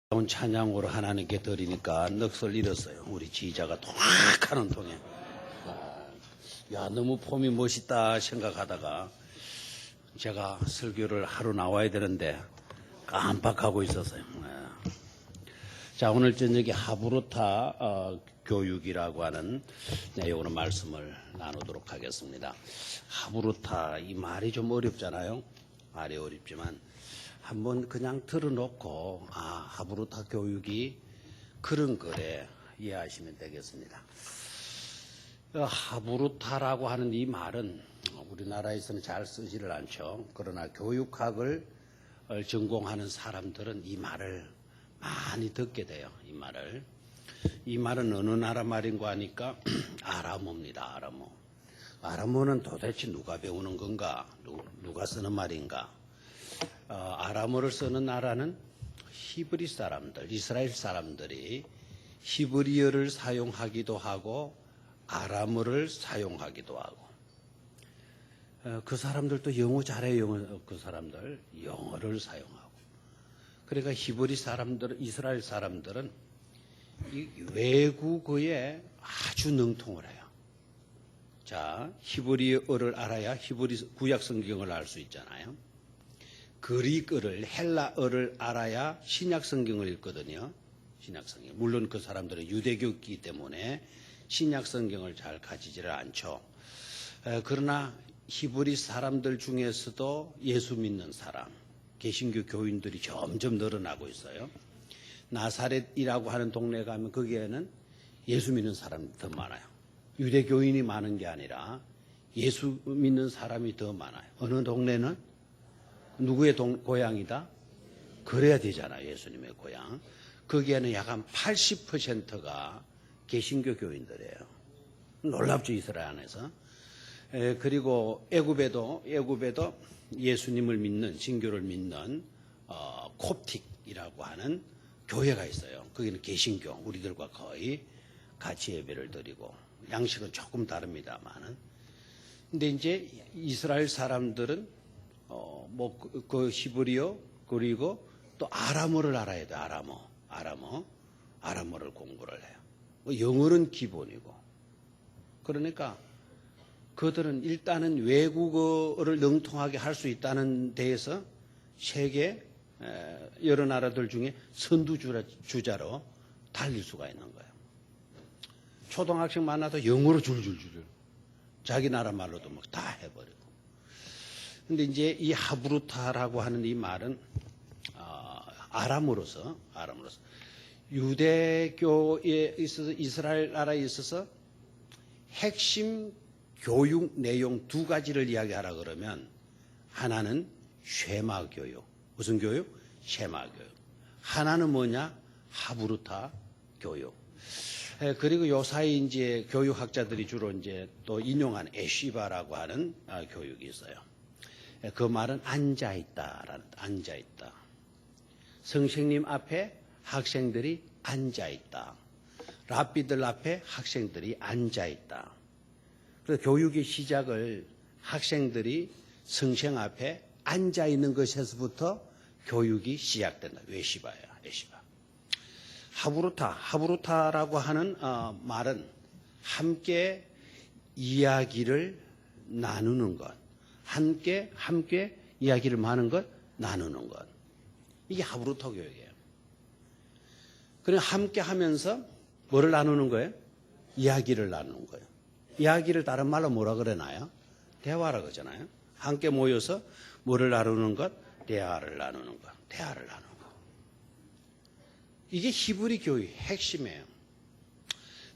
찬양으로 하나님께 드리니까 넋을 잃었어요. 우리 지휘자가 톡 하는 통에. 야, 너무 폼이 멋있다 생각하다가 제가 설교를 하러 나와야 되는데 깜빡하고 있었어요. 자, 오늘 저녁에 하브루타 교육이라고 하는 내용으로 말씀을 나누도록 하겠습니다. 하브루타, 이 말이 좀 어렵잖아요. 말이 어렵지만 한번 그냥 들어놓고 하브루타 교육이 그런 거래 이해하시면 되겠습니다. 하브루타라고 하는 이 말은 우리나라에서는 잘 쓰지를 않죠. 그러나 교육학을 전공하는 사람들은 이 말을 많이 듣게 돼요. 이 말은 어느 나라 말인가 하니까 아람어입니다. 아람어. 아람어는 도대체 누가 배우는 건가? 누가 쓰는 말인가? 아람어를 쓰는 나라는 히브리 사람들, 이스라엘 사람들이 히브리어를 사용하기도 하고 아람어를 사용하기도 하고, 그 사람들도 영어 잘해요. 그 사람들 영어를 사용하고. 그러니까 히브리 사람들, 이스라엘 사람들은 이 외국어에 아주 능통을 해요. 자, 히브리어를 알아야 히브리 구약 성경을 알 수 있잖아요. 그리스어를, 헬라어를 알아야 신약 성경을 읽거든요. 신약 성경. 물론 그 사람들은 유대교이기 때문에 신약 성경을 잘 가지지를 않죠. 그러나 히브리 사람들 중에서도 예수 믿는 사람, 개신교 교인들이 점점 늘어나고 있어요. 나사렛이라고 하는 동네 가면 거기에는 예수 믿는 사람이 더 많아요. 유대교인이 많은 게 아니라 예수 믿는 사람이 더 많아요. 어느 동네는 누구의 고향이다? 그래야 되잖아요. 예수님의 고향. 거기에는 약 한 80%가 개신교 교인들이에요. 놀랍죠, 이스라엘 안에서. 그리고 애굽에도 예수님을 믿는, 신교를 믿는 콥틱이라고 하는 교회가 있어요. 거기는 개신교, 우리들과 거의 같이 예배를 드리고, 양식은 조금 다릅니다만은. 근데 이제 이스라엘 사람들은 그 히브리어, 그리고 또 아람어를 알아야 돼. 아람어를 공부를 해요. 영어는 기본이고. 그러니까 그들은 일단은 외국어를 능통하게 할 수 있다는 데에서 세계 여러 나라들 중에 선두주자로 달릴 수가 있는 거예요. 초등학생 만나도 영어로 줄줄줄 자기 나라 말로도 막 다 해버리고. 근데 이제 이 하브루타라고 하는 이 말은 아람으로서 유대교에 있어서, 이스라엘 나라에 있어서 핵심 교육 내용 두 가지를 이야기하라 그러면, 하나는 쉐마 교육. 무슨 교육? 쉐마 교육. 하나는 뭐냐? 하브루타 교육. 그리고 요사이 이제 교육학자들이 주로 이제 또 인용한 에시바라고 하는 교육이 있어요. 그 말은 앉아있다. 선생님 앞에 학생들이 앉아있다. 랍비들 앞에 학생들이 앉아있다. 그래서 교육의 시작을 학생들이 선생 앞에 앉아있는 것에서부터 교육이 시작된다. 에시바야. 하브루타라고 하는 말은 함께 이야기를 나누는 것. 함께 이야기를 하는 것, 나누는 것. 이게 하브루타 교육이에요. 그냥 함께 하면서 뭐를 나누는 거예요? 이야기를 나누는 거예요. 이야기를 다른 말로 뭐라 그러나요? 대화라고 그러잖아요. 함께 모여서 뭐를 나누는 것? 대화를 나누는 것. 이게 히브리 교육의 핵심이에요.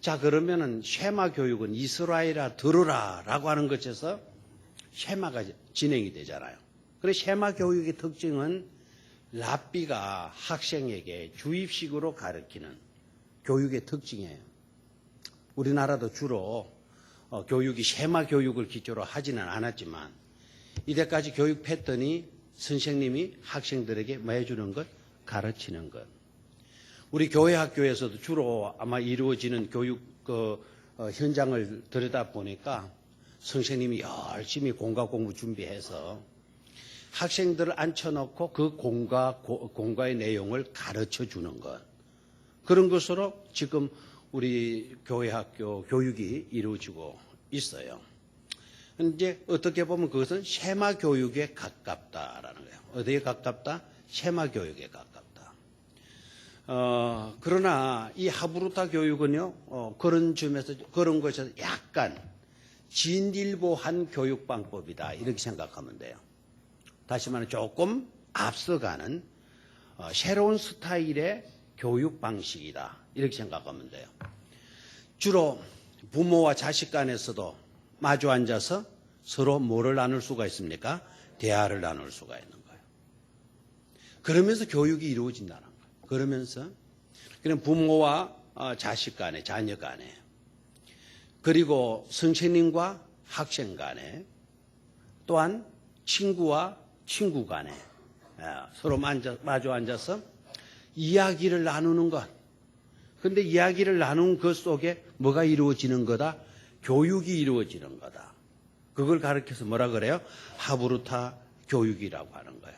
자, 그러면은 쉐마 교육은 이스라엘아 들으라 라고 하는 것에서 쉐마가 진행이 되잖아요. 그래서 쉐마 교육의 특징은 랍비가 학생에게 주입식으로 가르치는 교육의 특징이에요. 우리나라도 주로 교육이 쉐마 교육을 기초로 하지는 않았지만, 이때까지 교육 패턴이 선생님이 학생들에게 뭐 해주는 것? 가르치는 것. 우리 교회 학교에서도 주로 아마 이루어지는 교육 현장을 들여다 보니까 선생님이 열심히 공과 공부 준비해서 학생들을 앉혀놓고 그 공과의 내용을 가르쳐 주는 것. 그런 것으로 지금 우리 교회 학교 교육이 이루어지고 있어요. 이제 어떻게 보면 그것은 쉐마 교육에 가깝다라는 거예요. 어디에 가깝다? 쉐마 교육에 가깝다. 그러나 이 하브루타 교육은요, 그런 점에서, 그런 것에서 약간 진일보한 교육 방법이다. 이렇게 생각하면 돼요. 다시 말하면 조금 앞서가는 새로운 스타일의 교육 방식이다. 이렇게 생각하면 돼요. 주로 부모와 자식 간에서도 마주 앉아서 서로 뭐를 나눌 수가 있습니까? 대화를 나눌 수가 있는 거예요. 그러면서 교육이 이루어진다는 거예요. 그러면서 그냥 부모와 자식 간에, 자녀 간에, 그리고 선생님과 학생 간에, 또한 친구와 친구 간에 서로 마주 앉아서 이야기를 나누는 것. 그런데 이야기를 나눈 것 속에 뭐가 이루어지는 거다? 교육이 이루어지는 거다. 그걸 가르쳐서 뭐라 그래요? 하브루타 교육이라고 하는 거예요.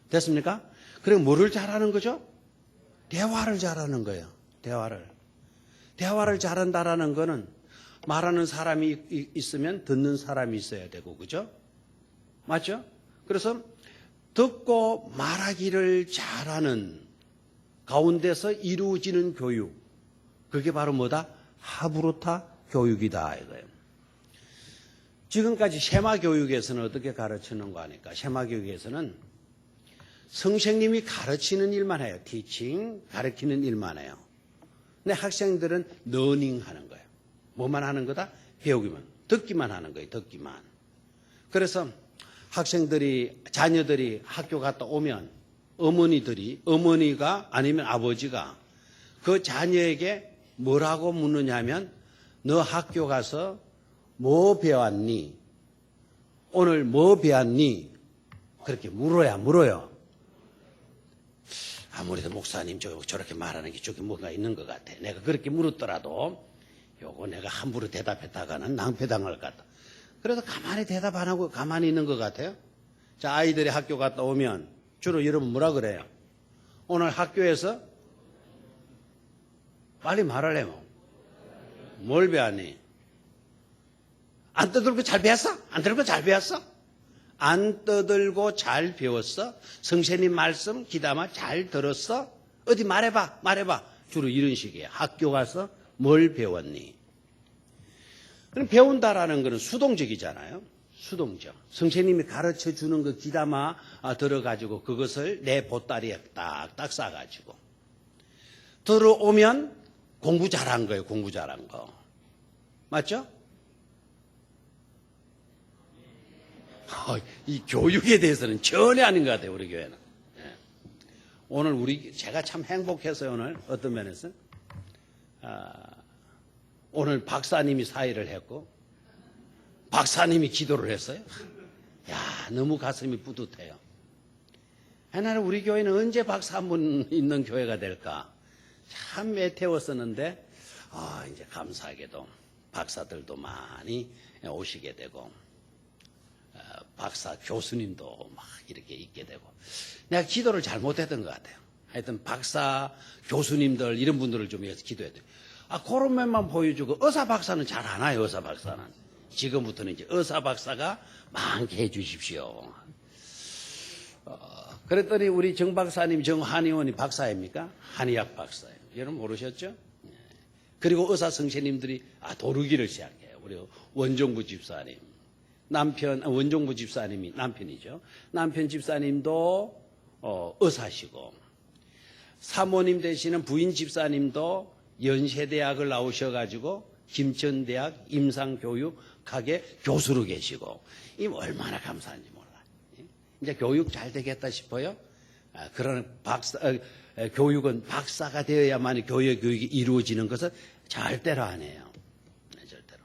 됐습니까? 그럼 뭐를 잘하는 거죠? 대화를 잘하는 거예요. 대화를 잘한다라는 거는 말하는 사람이 있으면 듣는 사람이 있어야 되고, 그죠? 맞죠? 그래서 듣고 말하기를 잘하는 가운데서 이루어지는 교육. 그게 바로 뭐다? 하브루타 교육이다 이거예요. 지금까지 쉐마 교육에서는 어떻게 가르치는 거 하니까 쉐마 교육에서는 선생님이 가르치는 일만 해요. 티칭, 가르치는 일만 해요. 근데 학생들은 러닝 하는 거예요. 뭐만 하는 거다? 배우기만. 듣기만 하는 거예요. 듣기만. 그래서 학생들이, 자녀들이 학교 갔다 오면 어머니가 아니면 아버지가 그 자녀에게 뭐라고 묻느냐면 너 학교 가서 뭐 배웠니? 오늘 뭐 배웠니? 그렇게 물어요. 아무래도 목사님 저렇게 말하는 게 저게 뭔가 있는 것 같아. 내가 그렇게 물었더라도 요거 내가 함부로 대답했다가는 낭패당할 것 같다. 그래서 가만히 대답 안 하고 가만히 있는 것 같아요. 자, 아이들이 학교 갔다 오면 주로 여러분 뭐라 그래요? 오늘 학교에서 빨리 말하려면 뭘 배웠니? 안 떠들고 잘 배웠어? 안 떠들고 잘 배웠어? 안 떠들고 잘 배웠어? 선생님 말씀 기다마 잘 들었어? 어디 말해봐. 주로 이런 식이에요. 학교 가서 뭘 배웠니? 그럼 배운다라는 것은 수동적이잖아요. 수동적. 선생님이 가르쳐 주는 거 기다마 들어가지고 그것을 내 보따리에 딱딱 싸가지고 들어오면 공부 잘한 거예요. 공부 잘한 거. 맞죠? 이 교육에 대해서는 전혀 아닌 것 같아요. 우리 교회는. 오늘 제가 참 행복했어요. 오늘 어떤 면에서 오늘 박사님이 사회를 했고 박사님이 기도를 했어요. 야, 너무 가슴이 뿌듯해요. 옛날에 우리 교회는 언제 박사 한 분 있는 교회가 될까? 참 애태웠었는데 이제 감사하게도 박사들도 많이 오시게 되고 박사 교수님도 막 이렇게 있게 되고 내가 기도를 잘못했던 것 같아요. 하여튼 박사 교수님들 이런 분들을 좀 위해서 기도해야 돼요. 그런 면만 보여주고 의사 박사는 잘 안 와요. 의사 박사는 지금부터는 이제 의사 박사가 많게 해주십시오. 그랬더니 우리 정 박사님, 정 한의원이 박사입니까? 한의학 박사예요. 여러분 모르셨죠? 그리고 의사 선생님들이 도르기를 시작해요. 우리 원종부 집사님, 원종부 집사님이 남편이죠. 남편 집사님도 의사시고 사모님 되시는 부인 집사님도 연세대학을 나오셔가지고 김천대학 임상교육학의 교수로 계시고 이 얼마나 감사한지 몰라요. 이제 교육 잘 되겠다 싶어요. 그런 교육은 박사가 되어야만 교육이 이루어지는 것은 절대로 안 해요. 절대로.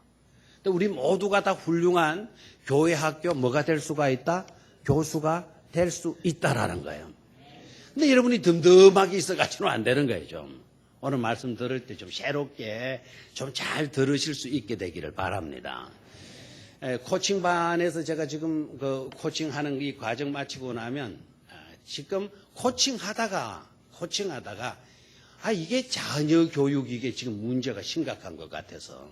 근데 우리 모두가 다 훌륭한 교회 학교 뭐가 될 수가 있다? 교수가 될 수 있다라는 거예요. 근데 여러분이 덤덤하게 있어가지고는 안 되는 거예요. 좀 오늘 말씀 들을 때 좀 새롭게 좀 잘 들으실 수 있게 되기를 바랍니다. 코칭반에서 제가 지금 그 코칭하는 이 과정 마치고 나면 지금 코칭하다가 이게 자녀 교육 이게 지금 문제가 심각한 것 같아서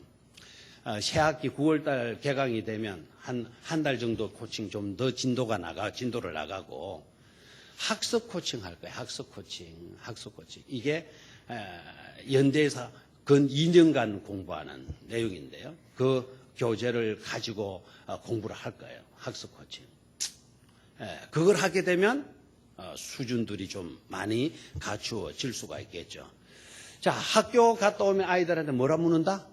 새학기 9월달 개강이 되면 한 달 정도 코칭 좀 더 진도를 나가고 학습 코칭 할 거예요. 학습 코칭. 이게 연대에서 근 2년간 공부하는 내용인데요. 그 교재를 가지고 공부를 할 거예요. 학습 코칭. 그걸 하게 되면 수준들이 좀 많이 갖추어질 수가 있겠죠. 자, 학교 갔다 오면 아이들한테 뭐라 묻는다?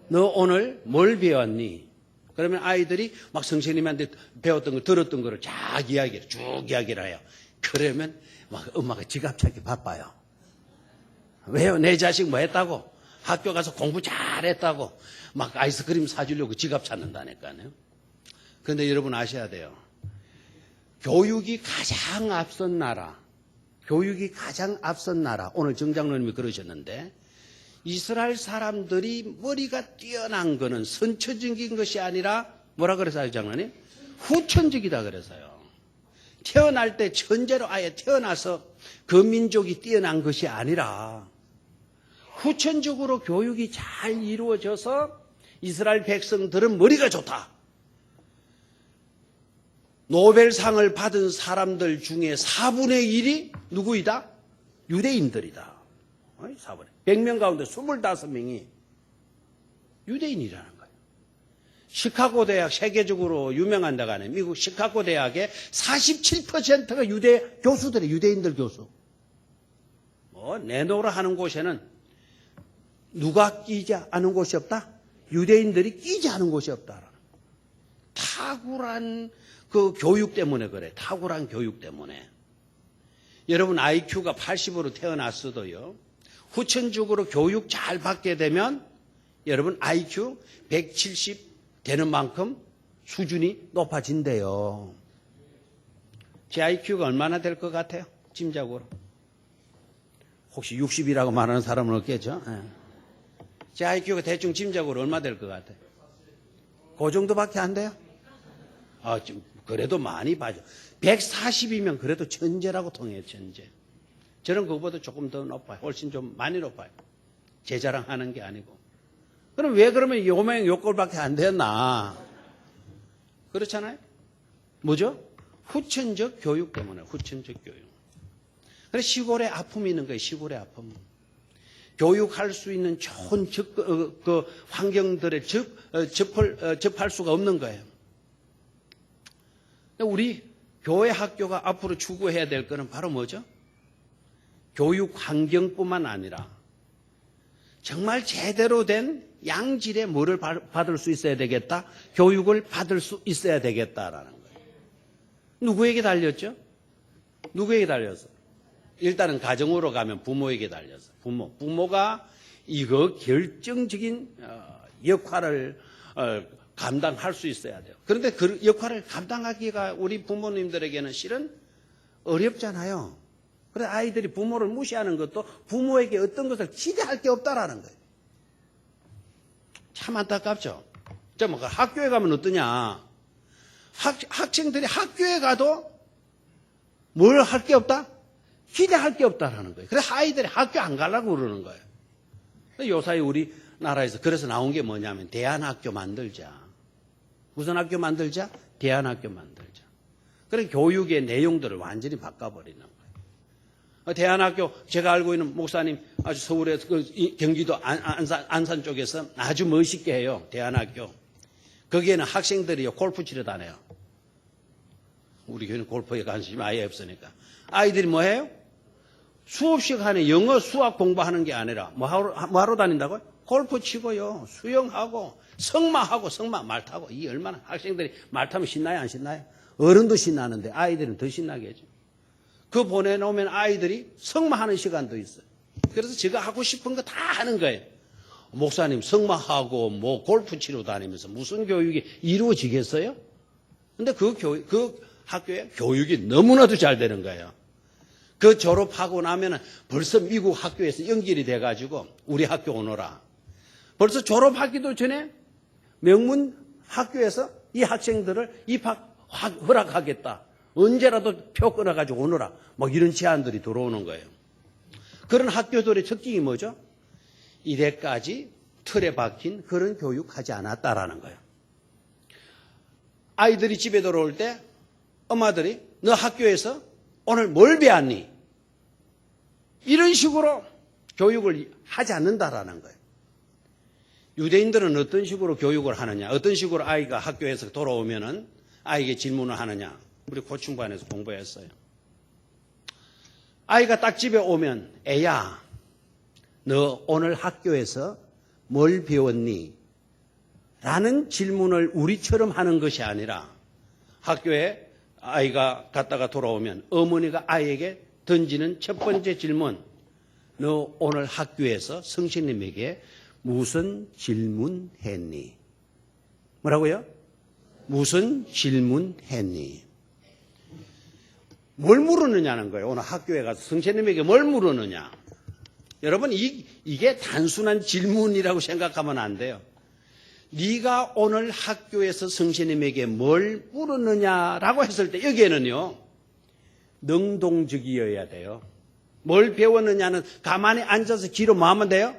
너 오늘 뭘 배웠니? 그러면 아이들이 막 선생님한테 배웠던 걸 들었던 거를 쭉 이야기를 해요. 그러면 막 엄마가 지갑 찾기 바빠요. 왜요? 내 자식 뭐 했다고? 학교 가서 공부 잘했다고 막 아이스크림 사주려고 지갑 찾는다니까요. 그런데 여러분 아셔야 돼요. 교육이 가장 앞선 나라, 오늘 정장로님이 그러셨는데 이스라엘 사람들이 머리가 뛰어난 거는 선천적인 것이 아니라 뭐라 그랬어요, 장로님? 후천적이다 그래서요. 태어날 때 천재로 아예 태어나서 그 민족이 뛰어난 것이 아니라 후천적으로 교육이 잘 이루어져서 이스라엘 백성들은 머리가 좋다. 노벨상을 받은 사람들 중에 4분의 1이 누구이다? 유대인들이다. 4분의 100명 가운데 25명이 유대인이라는 거예요. 시카고 대학 세계적으로 유명한 데가 아니에요. 미국 시카고 대학의 47%가 유대인들 교수. 내노라 하는 곳에는 누가 끼지 않은 곳이 없다? 유대인들이 끼지 않은 곳이 없다. 탁월한 그 교육 때문에 그래. 탁월한 교육 때문에. 여러분 IQ가 80으로 태어났어도요. 후천적으로 교육 잘 받게 되면 여러분 IQ 170 되는 만큼 수준이 높아진대요. 제 IQ가 얼마나 될 것 같아요? 짐작으로. 혹시 60이라고 말하는 사람은 없겠죠? 제 IQ가 대충 짐작으로 얼마 될 것 같아요? 그 정도밖에 안 돼요? 그래도 많이 봐죠. 140이면 그래도 천재라고 통해요, 천재. 저는 그거보다 조금 더 높아요. 훨씬 좀 많이 높아요. 제 자랑하는 게 아니고. 그럼 왜 그러면 요꼴밖에 안 되었나? 그렇잖아요? 뭐죠? 후천적 교육 때문에, 후천적 교육. 그래서 시골에 아픔이 있는 거예요, 시골에 아픔. 교육할 수 있는 좋은 그 환경들에 접할 수가 없는 거예요. 우리 교회 학교가 앞으로 추구해야 될 거는 바로 뭐죠? 교육 환경뿐만 아니라 정말 제대로 된 양질의 뭐를 받을 수 있어야 되겠다? 교육을 받을 수 있어야 되겠다라는 거예요. 누구에게 달렸죠? 누구에게 달렸어? 일단은 가정으로 가면 부모에게 달렸어. 부모가 이거 결정적인 역할을 감당할 수 있어야 돼요. 그런데 그 역할을 감당하기가 우리 부모님들에게는 실은 어렵잖아요. 그래서 아이들이 부모를 무시하는 것도 부모에게 어떤 것을 기대할 게 없다라는 거예요. 참 안타깝죠. 뭐 학교에 가면 어떠냐? 학생들이 학교에 가도 뭘 할 게 없다? 기대할 게 없다라는 거예요. 그래서 아이들이 학교 안 가려고 그러는 거예요. 요사이 우리나라에서 그래서 나온 게 뭐냐면 대안학교 만들자. 무슨 학교 만들자? 대안학교 만들자. 그런 교육의 내용들을 완전히 바꿔버리는 거예요. 대안학교 제가 알고 있는 목사님 아주 서울에서 경기도 안산 쪽에서 아주 멋있게 해요. 대안학교. 거기에는 학생들이요 골프 치러 다녀요. 우리 교회는 골프에 관심이 아예 없으니까. 아이들이 뭐 해요? 수업 시간에 영어 수학 공부하는 게 아니라 뭐 하러 다닌다고요? 골프 치고요. 수영하고 승마하고 말 타고. 이 얼마나 학생들이 말 타면 신나요 안 신나요? 어른도 신나는데 아이들은 더 신나겠죠. 그 보내놓으면 아이들이 승마하는 시간도 있어요. 그래서 제가 하고 싶은 거 다 하는 거예요. 목사님 승마하고 뭐 골프 치러 다니면서 무슨 교육이 이루어지겠어요? 근데 그 학교에 교육이 너무나도 잘 되는 거예요. 그 졸업하고 나면은 벌써 미국 학교에서 연결이 돼가지고 우리 학교 오너라. 벌써 졸업하기도 전에 명문 학교에서 이 학생들을 입학 허락하겠다. 언제라도 표 끊어가지고 오너라. 막 이런 제안들이 들어오는 거예요. 그런 학교들의 특징이 뭐죠? 이래까지 틀에 박힌 그런 교육하지 않았다라는 거예요. 아이들이 집에 들어올 때 엄마들이 너 학교에서 오늘 뭘 배웠니? 이런 식으로 교육을 하지 않는다라는 거예요. 유대인들은 어떤 식으로 교육을 하느냐? 어떤 식으로 아이가 학교에서 돌아오면은 아이에게 질문을 하느냐? 우리 고충반에서 공부했어요. 아이가 딱 집에 오면 애야, 너 오늘 학교에서 뭘 배웠니? 라는 질문을 우리처럼 하는 것이 아니라 학교에 아이가 갔다가 돌아오면 어머니가 아이에게 던지는 첫 번째 질문, 너 오늘 학교에서 선생님에게 무슨 질문했니? 뭐라고요? 무슨 질문했니? 뭘 물었느냐는 거예요. 오늘 학교에 가서 선생님에게 뭘 물었느냐? 여러분 이게 단순한 질문이라고 생각하면 안 돼요. 네가 오늘 학교에서 선생님에게 뭘 물었느냐라고 했을 때 여기에는요. 능동적이어야 돼요. 뭘 배웠느냐는 가만히 앉아서 귀로 뭐 하면 돼요?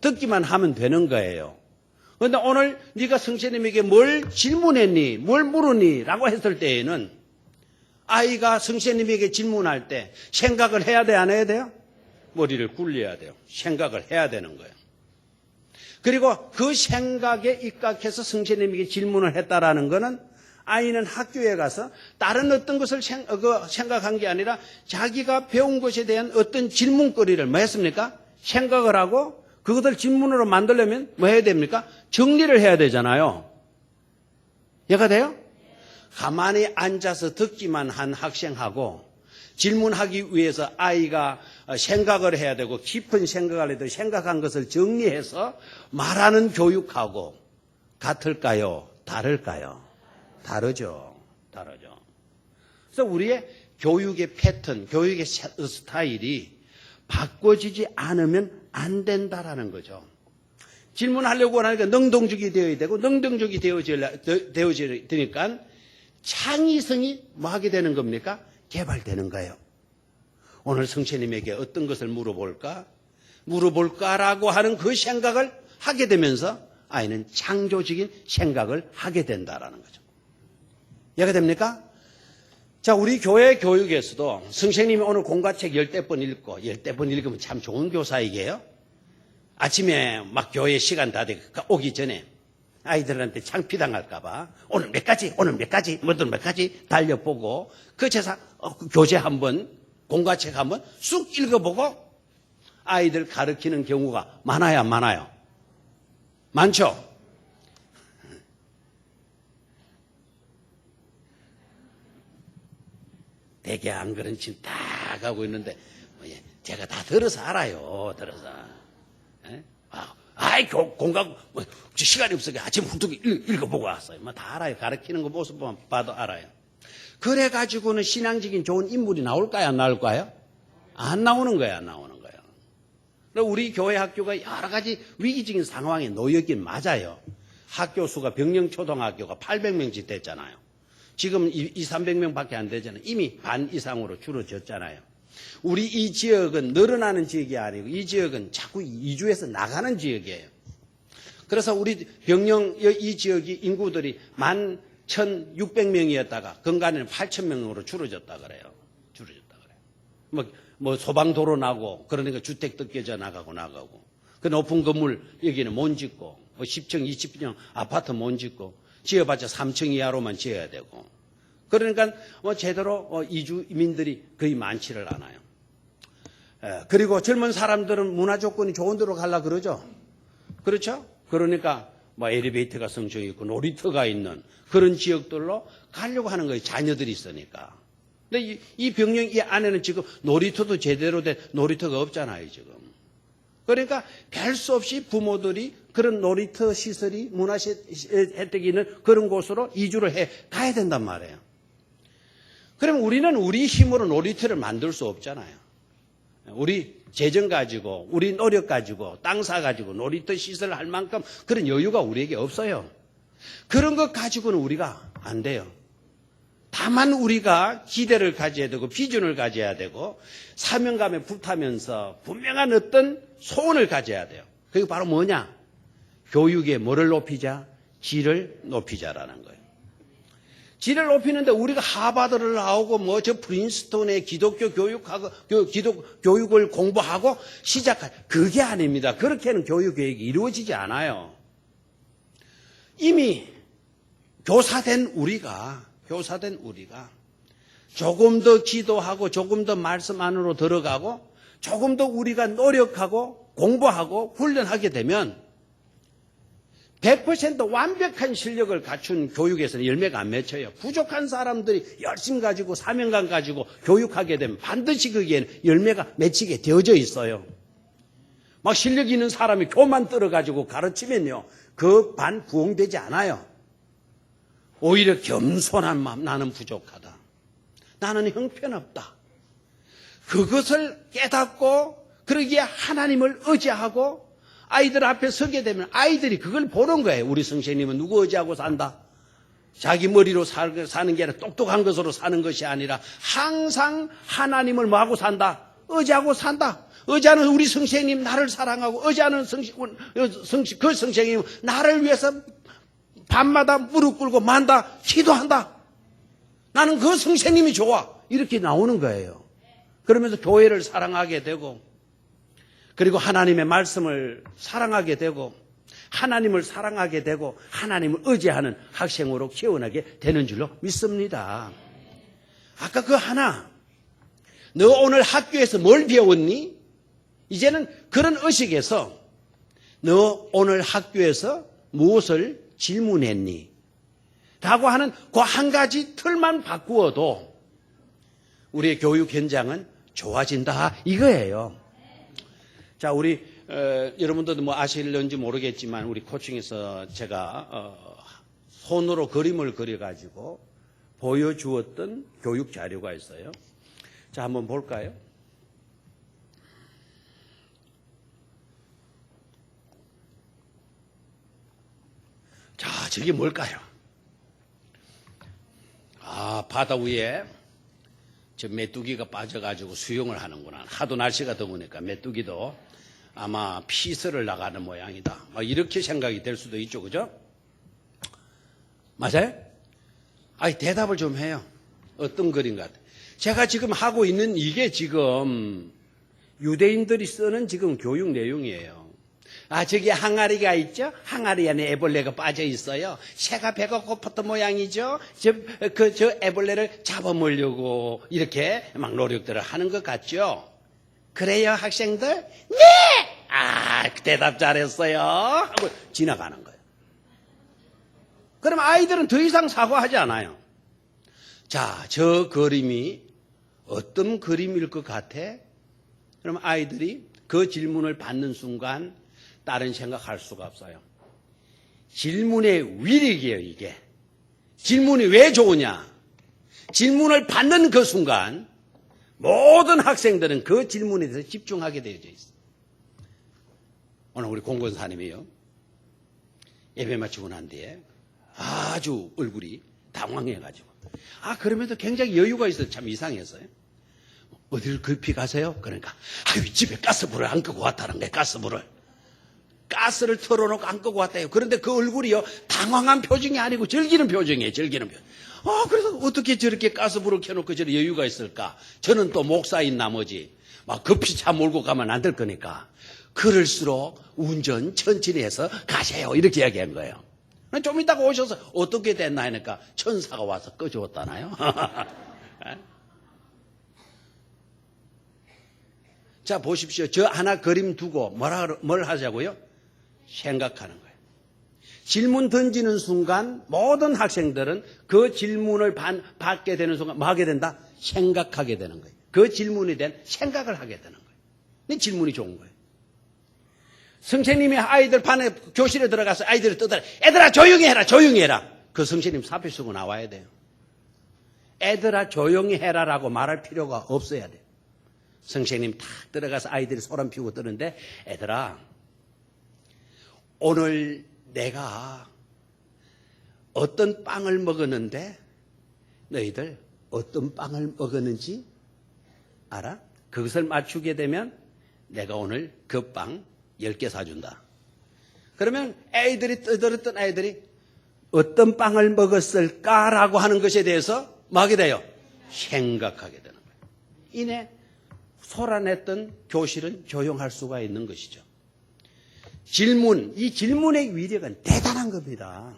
듣기만 하면 되는 거예요. 그런데 오늘 네가 선생님에게 뭘 질문했니? 뭘 물었니? 라고 했을 때에는 아이가 선생님에게 질문할 때 생각을 해야 돼, 안 해야 돼요? 머리를 굴려야 돼요. 생각을 해야 되는 거예요. 그리고 그 생각에 입각해서 선생님에게 질문을 했다라는 것은 아이는 학교에 가서 다른 어떤 것을 생각한 게 아니라 자기가 배운 것에 대한 어떤 질문거리를 뭐 했습니까? 생각을 하고 그것을 질문으로 만들려면 뭐 해야 됩니까? 정리를 해야 되잖아요. 이해가 돼요? 가만히 앉아서 듣기만 한 학생하고 질문하기 위해서 아이가 생각을 해야 되고 깊은 생각을 해도 생각한 것을 정리해서 말하는 교육하고 같을까요? 다를까요? 다르죠. 다르죠. 그래서 우리의 교육의 패턴, 교육의 스타일이 바꿔지지 않으면 안 된다라는 거죠. 질문하려고 하니까 능동적이 되어야 되고 능동적이 되어지니까 창의성이 뭐 하게 되는 겁니까? 개발되는 거예요. 오늘 선생님에게 어떤 것을 물어볼까라고 하는 그 생각을 하게 되면서 아이는 창조적인 생각을 하게 된다라는 거죠. 이해가 됩니까? 자, 우리 교회 교육에서도 선생님이 오늘 공과책 10번 읽으면 참 좋은 교사이게요. 아침에 막 교회 시간 다 되고 오기 전에 아이들한테 창피당할까봐 오늘 몇 가지 뭐든 몇 가지 달려보고 그 교재 한번 공과책 한번 쑥 읽어보고 아이들 가르치는 경우가 많아요, 안 많아요? 많죠? 대개 안 그런 짓 다 하고 있는데 제가 다 들어서 알아요. 들어서. 공감 시간이 없으니까 아침 훌쩍 읽어보고 왔어요. 다 알아요. 가르치는 거 모습 봐도 알아요. 그래가지고는 신앙적인 좋은 인물이 나올까요? 안 나올까요? 안 나오는 거예요. 안 나오는 거예요. 우리 교회 학교가 여러 가지 위기적인 상황에 놓였긴 맞아요. 학교 수가 병영초등학교가 800명씩 됐잖아요. 지금 200~300명밖에 안 되잖아요. 이미 반 이상으로 줄어졌잖아요. 우리 이 지역은 늘어나는 지역이 아니고 이 지역은 자꾸 이주해서 나가는 지역이에요. 그래서 우리 병영 이 지역이 인구들이 11,600명이었다가 근간에는 8,000명으로 줄어졌다 그래요. 뭐 소방도로 나고 그러니까 주택도 깨져 나가고. 그 높은 건물 여기는 못 짓고 10층, 20층 아파트 못 짓고 지어봤자 3층 이하로만 지어야 되고 그러니까 제대로 이주민들이 거의 많지를 않아요. 그리고 젊은 사람들은 문화 조건이 좋은 데로 가려고 그러죠. 그렇죠? 그러니까 엘리베이터가 성정이 있고 놀이터가 있는 그런 지역들로 가려고 하는 거예요. 자녀들이 있으니까. 근데 이 병영 이 안에는 지금 놀이터도 제대로 된 놀이터가 없잖아요, 지금. 그러니까 별 수 없이 부모들이 그런 놀이터 시설이 문화 혜택이 있는 그런 곳으로 이주를 해 가야 된단 말이에요. 그럼 우리는 우리 힘으로 놀이터를 만들 수 없잖아요. 우리 재정 가지고 우리 노력 가지고 땅 사 가지고 놀이터 시설을 할 만큼 그런 여유가 우리에게 없어요. 그런 것 가지고는 우리가 안 돼요. 다만 우리가 기대를 가져야 되고 비전을 가져야 되고 사명감에 불타면서 분명한 어떤 소원을 가져야 돼요. 그게 바로 뭐냐? 교육의 뭐를 높이자? 질을 높이자라는 거예요. 질을 높이는데 우리가 하버드를 나오고 뭐 저 프린스턴의 기독교 교육을 공부하고 시작할 그게 아닙니다. 그렇게는 교육 계획이 이루어지지 않아요. 이미 교사된 우리가 조금 더 기도하고 조금 더 말씀 안으로 들어가고 조금 더 우리가 노력하고 공부하고 훈련하게 되면 100% 완벽한 실력을 갖춘 교육에서는 열매가 안 맺혀요. 부족한 사람들이 열심 가지고 사명감 가지고 교육하게 되면 반드시 거기에는 열매가 맺히게 되어져 있어요. 막 실력 있는 사람이 교만 떨어가지고 가르치면요. 그 반 부흥되지 않아요. 오히려 겸손한 마음, 나는 부족하다. 나는 형편없다. 그것을 깨닫고 그러기에 하나님을 의지하고 아이들 앞에 서게 되면 아이들이 그걸 보는 거예요. 우리 선생님은 누구 의지하고 산다? 자기 머리로 사는 게 아니라 똑똑한 것으로 사는 것이 아니라 항상 하나님을 뭐하고 산다? 의지하고 산다. 의지하는 우리 선생님 나를 사랑하고 의지하는 그 선생님 나를 위해서 밤마다 무릎 꿇고 만다 기도한다. 나는 그 선생님이 좋아. 이렇게 나오는 거예요. 그러면서 교회를 사랑하게 되고 그리고 하나님의 말씀을 사랑하게 되고 하나님을 사랑하게 되고 하나님을 의지하는 학생으로 키워나게 되는 줄로 믿습니다. 아까 그 하나, 너 오늘 학교에서 뭘 배웠니? 이제는 그런 의식에서 너 오늘 학교에서 무엇을 질문했니? 라고 하는 그 한 가지 틀만 바꾸어도 우리의 교육 현장은 좋아진다 이거예요. 자, 우리 여러분들도 뭐 아실런지 모르겠지만 우리 코칭에서 제가 손으로 그림을 그려가지고 보여주었던 교육 자료가 있어요. 자, 한번 볼까요? 자, 저게 뭘까요? 아, 바다 위에 저 메뚜기가 빠져가지고 수영을 하는구나. 하도 날씨가 더우니까 메뚜기도 아마 피서를 나가는 모양이다. 이렇게 생각이 될 수도 있죠. 그죠? 맞아요? 아니, 대답을 좀 해요. 어떤 그림 같아요? 제가 지금 하고 있는 이게 지금 유대인들이 쓰는 지금 교육 내용이에요. 아, 저기 항아리가 있죠? 항아리 안에 애벌레가 빠져 있어요. 새가 배가 고팠던 모양이죠? 저 애벌레를 잡아먹으려고 이렇게 막 노력들을 하는 것 같죠? 그래요, 학생들? 네! 아, 대답 잘했어요. 하고 지나가는 거예요. 그럼 아이들은 더 이상 사고하지 않아요. 자, 저 그림이 어떤 그림일 것 같아? 그럼 아이들이 그 질문을 받는 순간 다른 생각할 수가 없어요. 질문의 위력이에요, 이게. 질문이 왜 좋으냐? 질문을 받는 그 순간 모든 학생들은 그 질문에 대해서 집중하게 되어져 있어요. 오늘 우리 공권사님이요. 예배 마치고 난 뒤에 아주 얼굴이 당황해가지고. 아, 그러면서 굉장히 여유가 있어서 참 이상했어요. 어디를 급히 가세요? 그러니까, 아유, 집에 가스불을 안 끄고 왔다는 거예요, 가스불을. 가스를 털어놓고 안 끄고 왔다요. 그런데 그 얼굴이요, 당황한 표정이 아니고 즐기는 표정이에요, 즐기는 표정. 그래서 어떻게 저렇게 가스불을 켜놓고 저런 여유가 있을까? 저는 또 목사인 나머지 막 급히 차 몰고 가면 안 될 거니까. 그럴수록 운전 천천히 해서 가세요. 이렇게 이야기한 거예요. 좀 이따가 오셔서 어떻게 됐나 하니까 천사가 와서 꺼주었다나요? 자, 보십시오. 저 하나 그림 두고 뭘 하자고요? 생각하는 거예요. 질문 던지는 순간 모든 학생들은 그 질문을 받게 되는 순간 뭐 하게 된다? 생각하게 되는 거예요. 그 질문에 대한 생각을 하게 되는 거예요. 이 질문이 좋은 거예요. 선생님이 아이들 반에 교실에 들어가서 아이들을 떠들어. 애들아 조용히 해라, 조용히 해라. 그 선생님 사표 쓰고 나와야 돼요. 애들아 조용히 해라라고 말할 필요가 없어야 돼요. 선생님 탁 들어가서 아이들이 소란 피우고 뜨는데, 애들아 오늘 내가 어떤 빵을 먹었는데 너희들 어떤 빵을 먹었는지 알아? 그것을 맞추게 되면 내가 오늘 그 빵 10개 사준다. 그러면 애들이 떠들었던 애들이 어떤 빵을 먹었을까라고 하는 것에 대해서 뭐 하게 돼요? 생각하게 되는 거예요. 이내 소란했던 교실은 조용할 수가 있는 것이죠. 질문, 이 질문의 위력은 대단한 겁니다.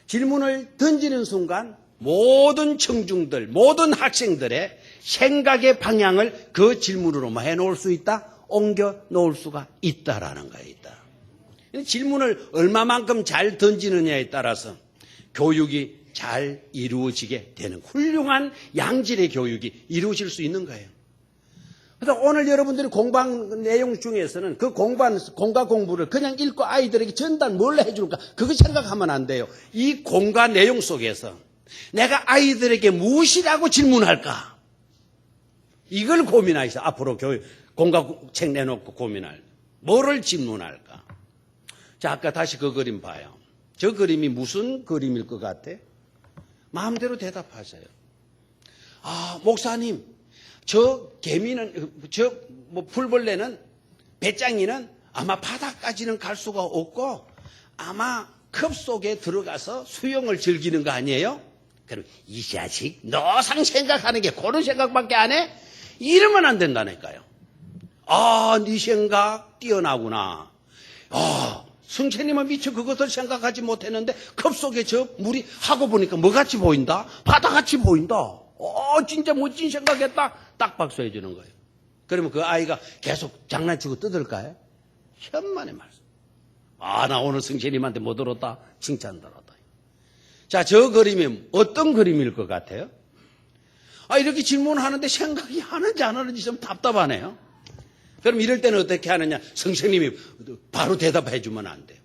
질문을 던지는 순간 모든 청중들, 모든 학생들의 생각의 방향을 그 질문으로 해놓을 수 있다, 옮겨 놓을 수가 있다라는 거예요. 질문을 얼마만큼 잘 던지느냐에 따라서 교육이 잘 이루어지게 되는 훌륭한 양질의 교육이 이루어질 수 있는 거예요. 그래서 오늘 여러분들이 공부한 내용 중에서는 그 공과 공부를 그냥 읽고 아이들에게 전달 뭘 해줄까? 그거 생각하면 안 돼요. 이 공과 내용 속에서 내가 아이들에게 무엇이라고 질문할까? 이걸 고민하셔. 앞으로 공과 책 내놓고 고민할. 뭐를 질문할까? 자, 아까 다시 그 그림 봐요. 저 그림이 무슨 그림일 것 같아? 마음대로 대답하세요. 아, 목사님, 저 개미는, 풀벌레는, 배짱이는 아마 바닥까지는 갈 수가 없고 아마 컵 속에 들어가서 수영을 즐기는 거 아니에요? 그럼 이 자식, 너상 생각하는 게 그런 생각밖에 안 해? 이러면 안 된다니까요. 아, 네 생각 뛰어나구나. 아, 성채님은 미처 그것을 생각하지 못했는데 컵 속에 저 물이 하고 보니까 뭐같이 보인다? 바다같이 보인다. 진짜 멋진 생각했다. 딱 박수해 주는 거예요. 그러면 그 아이가 계속 장난치고 뜯을까요? 천만의 말씀. 아, 나 오늘 성채님한테 못 들었다. 칭찬 들었다. 자, 저 그림이 어떤 그림일 것 같아요? 아, 이렇게 질문하는데 생각이 하는지 안 하는지 좀 답답하네요. 그럼 이럴 때는 어떻게 하느냐? 선생님이 바로 대답해 주면 안 돼요.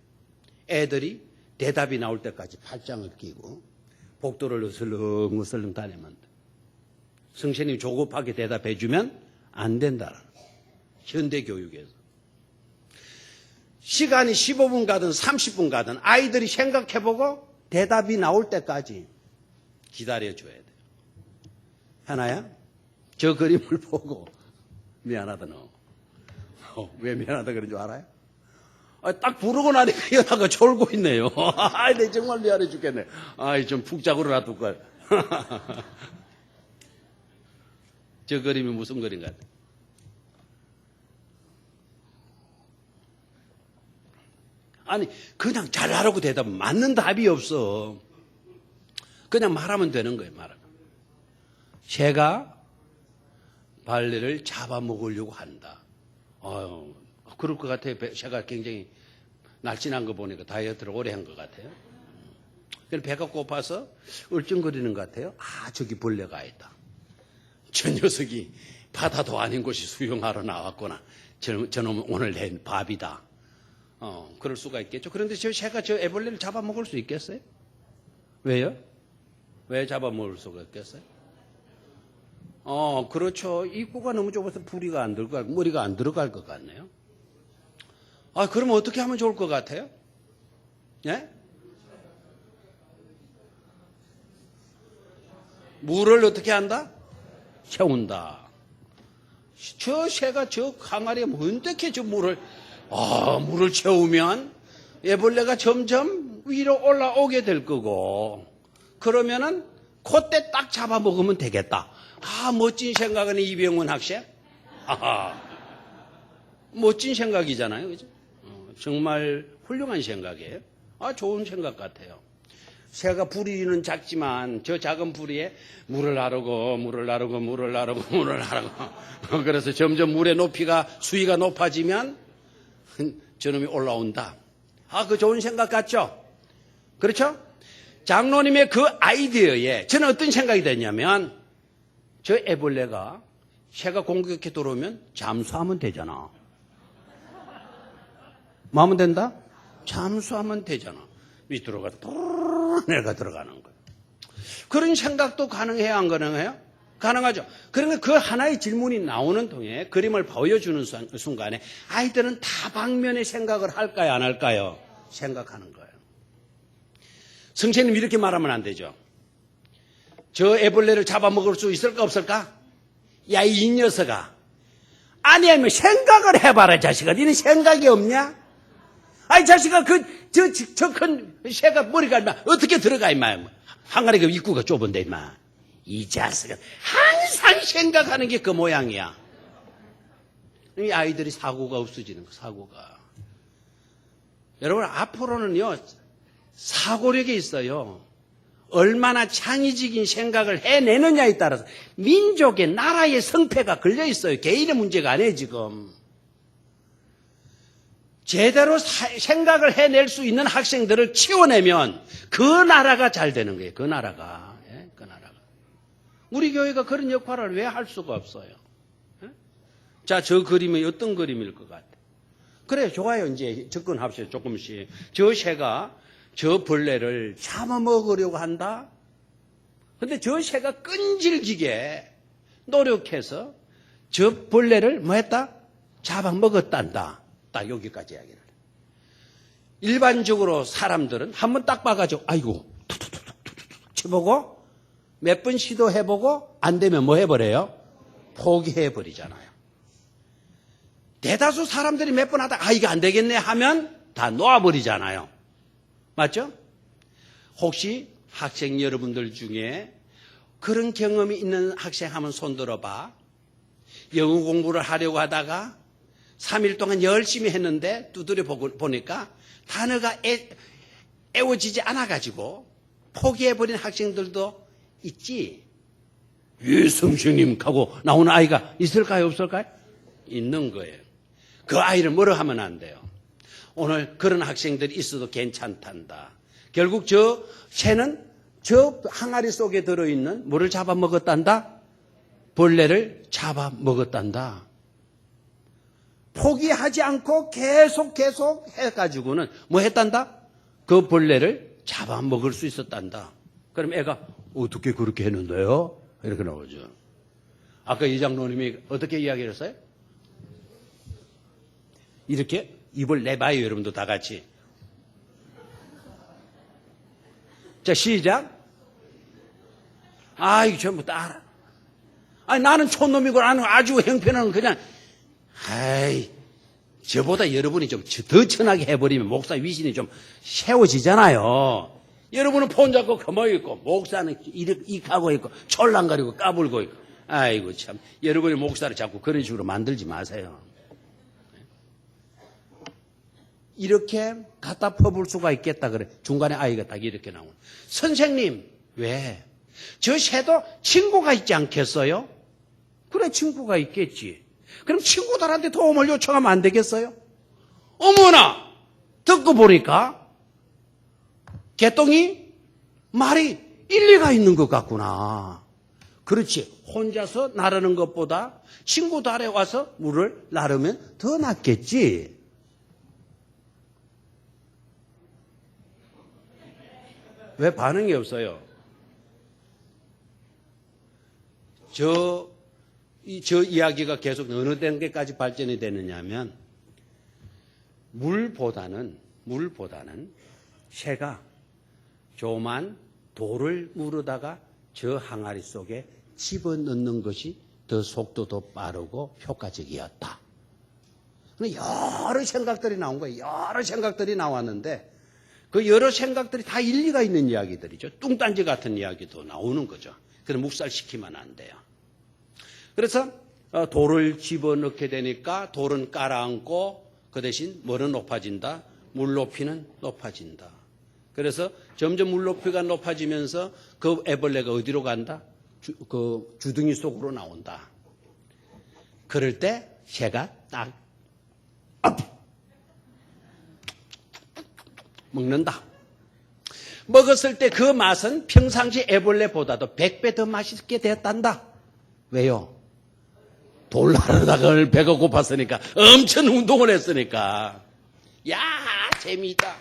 애들이 대답이 나올 때까지 팔짱을 끼고 복도를 으슬렁으슬렁 다니면 돼. 선생님이 조급하게 대답해 주면 안 된다는 현대 교육에서. 시간이 15분 가든 30분 가든 아이들이 생각해보고 대답이 나올 때까지 기다려줘야 돼요. 하나야? 저 그림을 보고 미안하다 너. 왜 미안하다 그런 줄 알아요? 딱 부르고 나니까 연하가 졸고 있네요. 내 정말 미안해 죽겠네. 좀 푹 자고로 놔둘 걸. 저 그림이 무슨 그림 같아? 아니, 그냥 잘하라고 대답은 맞는 답이 없어. 그냥 말하면 되는 거예요, 말하면. 새가 벌레를 잡아먹으려고 한다. 그럴 것 같아요. 새가 굉장히 날씬한 거 보니까 다이어트를 오래 한 것 같아요. 그래서 배가 고파서 얼쩡거리는 것 같아요. 저기 벌레가 있다. 저 녀석이 바다도 아닌 곳이 수영하러 나왔구나. 저놈은 오늘 낸 밥이다. 그럴 수가 있겠죠. 그런데 저 새가 저 애벌레를 잡아먹을 수 있겠어요? 왜요? 왜 잡아먹을 수가 있겠어요? 그렇죠. 입구가 너무 좁아서 부리가 안 들어갈, 머리가 안 들어갈 것 같네요. 그럼 어떻게 하면 좋을 것 같아요? 예? 물을 어떻게 한다? 채운다. 저 새가 저 항아리에 어떻게 저 물을 채우면 애벌레가 점점 위로 올라오게 될 거고, 그러면은 콧대 딱 잡아먹으면 되겠다. 멋진 생각은 이병훈 학생? 멋진 생각이잖아요. 그죠? 정말 훌륭한 생각이에요. 좋은 생각 같아요. 새가 부리는 작지만 저 작은 부리에 물을 하르고 그래서 점점 물의 수위가 높아지면 저놈이 올라온다. 그 좋은 생각 같죠? 그렇죠? 장로님의 그 아이디어에 저는 어떤 생각이 됐냐면, 저 애벌레가 새가 공격해 들어오면 잠수하면 되잖아. 뭐 하면 된다? 잠수하면 되잖아. 밑으로 가서 내가 들어가는 거예요. 그런 생각도 가능해요, 안 가능해요? 가능하죠. 그러면 그 하나의 질문이 나오는 통에 그림을 보여주는 순간에 아이들은 다방면의 생각을 할까요, 안 할까요? 생각하는 거예요. 성신님 이렇게 말하면 안 되죠. 저 애벌레를 잡아먹을 수 있을까 없을까? 야, 이 녀석아. 아니면 생각을 해봐라, 자식아. 너는 생각이 없냐? 아이, 자식아, 저 큰 새가 머리가 임마 어떻게 들어가, 임마. 항아리 그 입구가 좁은데, 임마. 이 자식은 항상 생각하는 게 그 모양이야. 이 아이들이 사고가 없어지는 거, 사고가. 여러분, 앞으로는요, 사고력이 있어요. 얼마나 창의적인 생각을 해내느냐에 따라서 민족의 나라의 성패가 걸려 있어요. 개인의 문제가 아니에요, 지금. 제대로 생각을 해낼 수 있는 학생들을 치워내면 그 나라가 잘 되는 거예요. 그 나라가. 예? 그 나라가. 우리 교회가 그런 역할을 왜 할 수가 없어요? 예? 자, 저 그림이 어떤 그림일 것 같아요? 그래, 좋아요. 이제 접근합시다. 조금씩. 저 새가 저 벌레를 잡아먹으려고 한다? 근데 저 새가 끈질기게 노력해서 저 벌레를 뭐 했다? 잡아먹었단다. 딱 여기까지 이야기를. 일반적으로 사람들은 한번 딱 봐가지고, 아이고, 툭툭툭툭툭 쳐보고, 몇 번 시도해보고, 안 되면 뭐 해버려요? 포기해버리잖아요. 대다수 사람들이 몇 번 하다가, 이거 안 되겠네 하면 다 놓아버리잖아요. 맞죠? 혹시 학생 여러분들 중에 그런 경험이 있는 학생 한번 손 들어봐. 영어 공부를 하려고 하다가 3일 동안 열심히 했는데 두드려 보니까 단어가 애워지지 않아가지고 포기해버린 학생들도 있지. 예, 선생님 하고 나오는 아이가 있을까요, 없을까요? 있는 거예요. 그 아이를 뭐라 하면 안 돼요. 오늘 그런 학생들이 있어도 괜찮단다. 결국 저 새는 저 항아리 속에 들어있는 뭐를 잡아먹었단다? 벌레를 잡아먹었단다. 포기하지 않고 계속 해가지고는 뭐 했단다? 그 벌레를 잡아먹을 수 있었단다. 그럼 애가 어떻게 그렇게 했는데요? 이렇게 나오죠. 아까 이 장로님이 어떻게 이야기를 했어요? 이렇게 입을 내봐요, 여러분도 다 같이. 자, 시작. 이거 전부 따라. 나는 촌놈이고 나는 아주 형편은 그냥, 저보다 여러분이 좀 더 천하게 해버리면 목사 위신이 좀 세워지잖아요. 여러분은 폰 잡고 가만히 있고, 목사는 이익하고 있고, 촐랑거리고 까불고 있고. 아이고, 참. 여러분이 목사를 자꾸 그런 식으로 만들지 마세요. 이렇게 갖다 퍼볼 수가 있겠다 그래. 중간에 아이가 딱 이렇게 나오는. 선생님, 왜? 저 새도 친구가 있지 않겠어요? 그래, 친구가 있겠지. 그럼 친구들한테 도움을 요청하면 안 되겠어요? 어머나! 듣고 보니까 개똥이 말이 일리가 있는 것 같구나. 그렇지. 혼자서 나르는 것보다 친구들 아래 와서 물을 나르면 더 낫겠지. 왜 반응이 없어요? 저 이야기가 계속 어느 단계까지 발전이 되느냐 하면 물보다는 새가 조만 돌을 물어다가 저 항아리 속에 집어넣는 것이 더 속도도 빠르고 효과적이었다. 여러 생각들이 나온 거예요. 여러 생각들이 나왔는데 그 여러 생각들이 다 일리가 있는 이야기들이죠. 뚱딴지 같은 이야기도 나오는 거죠. 그래서 묵살시키면 안 돼요. 그래서 돌을 집어넣게 되니까 돌은 깔아앉고 그 대신 뭐는 높아진다? 물 높이는 높아진다. 그래서 점점 물 높이가 높아지면서 그 애벌레가 어디로 간다? 그 주둥이 속으로 나온다. 그럴 때 새가 딱 먹는다. 먹었을 때 그 맛은 평상시 애벌레보다도 100배 더 맛있게 됐단다. 왜요? 돌 나르다가 배가 고팠으니까 엄청 운동을 했으니까. 야, 재미있다.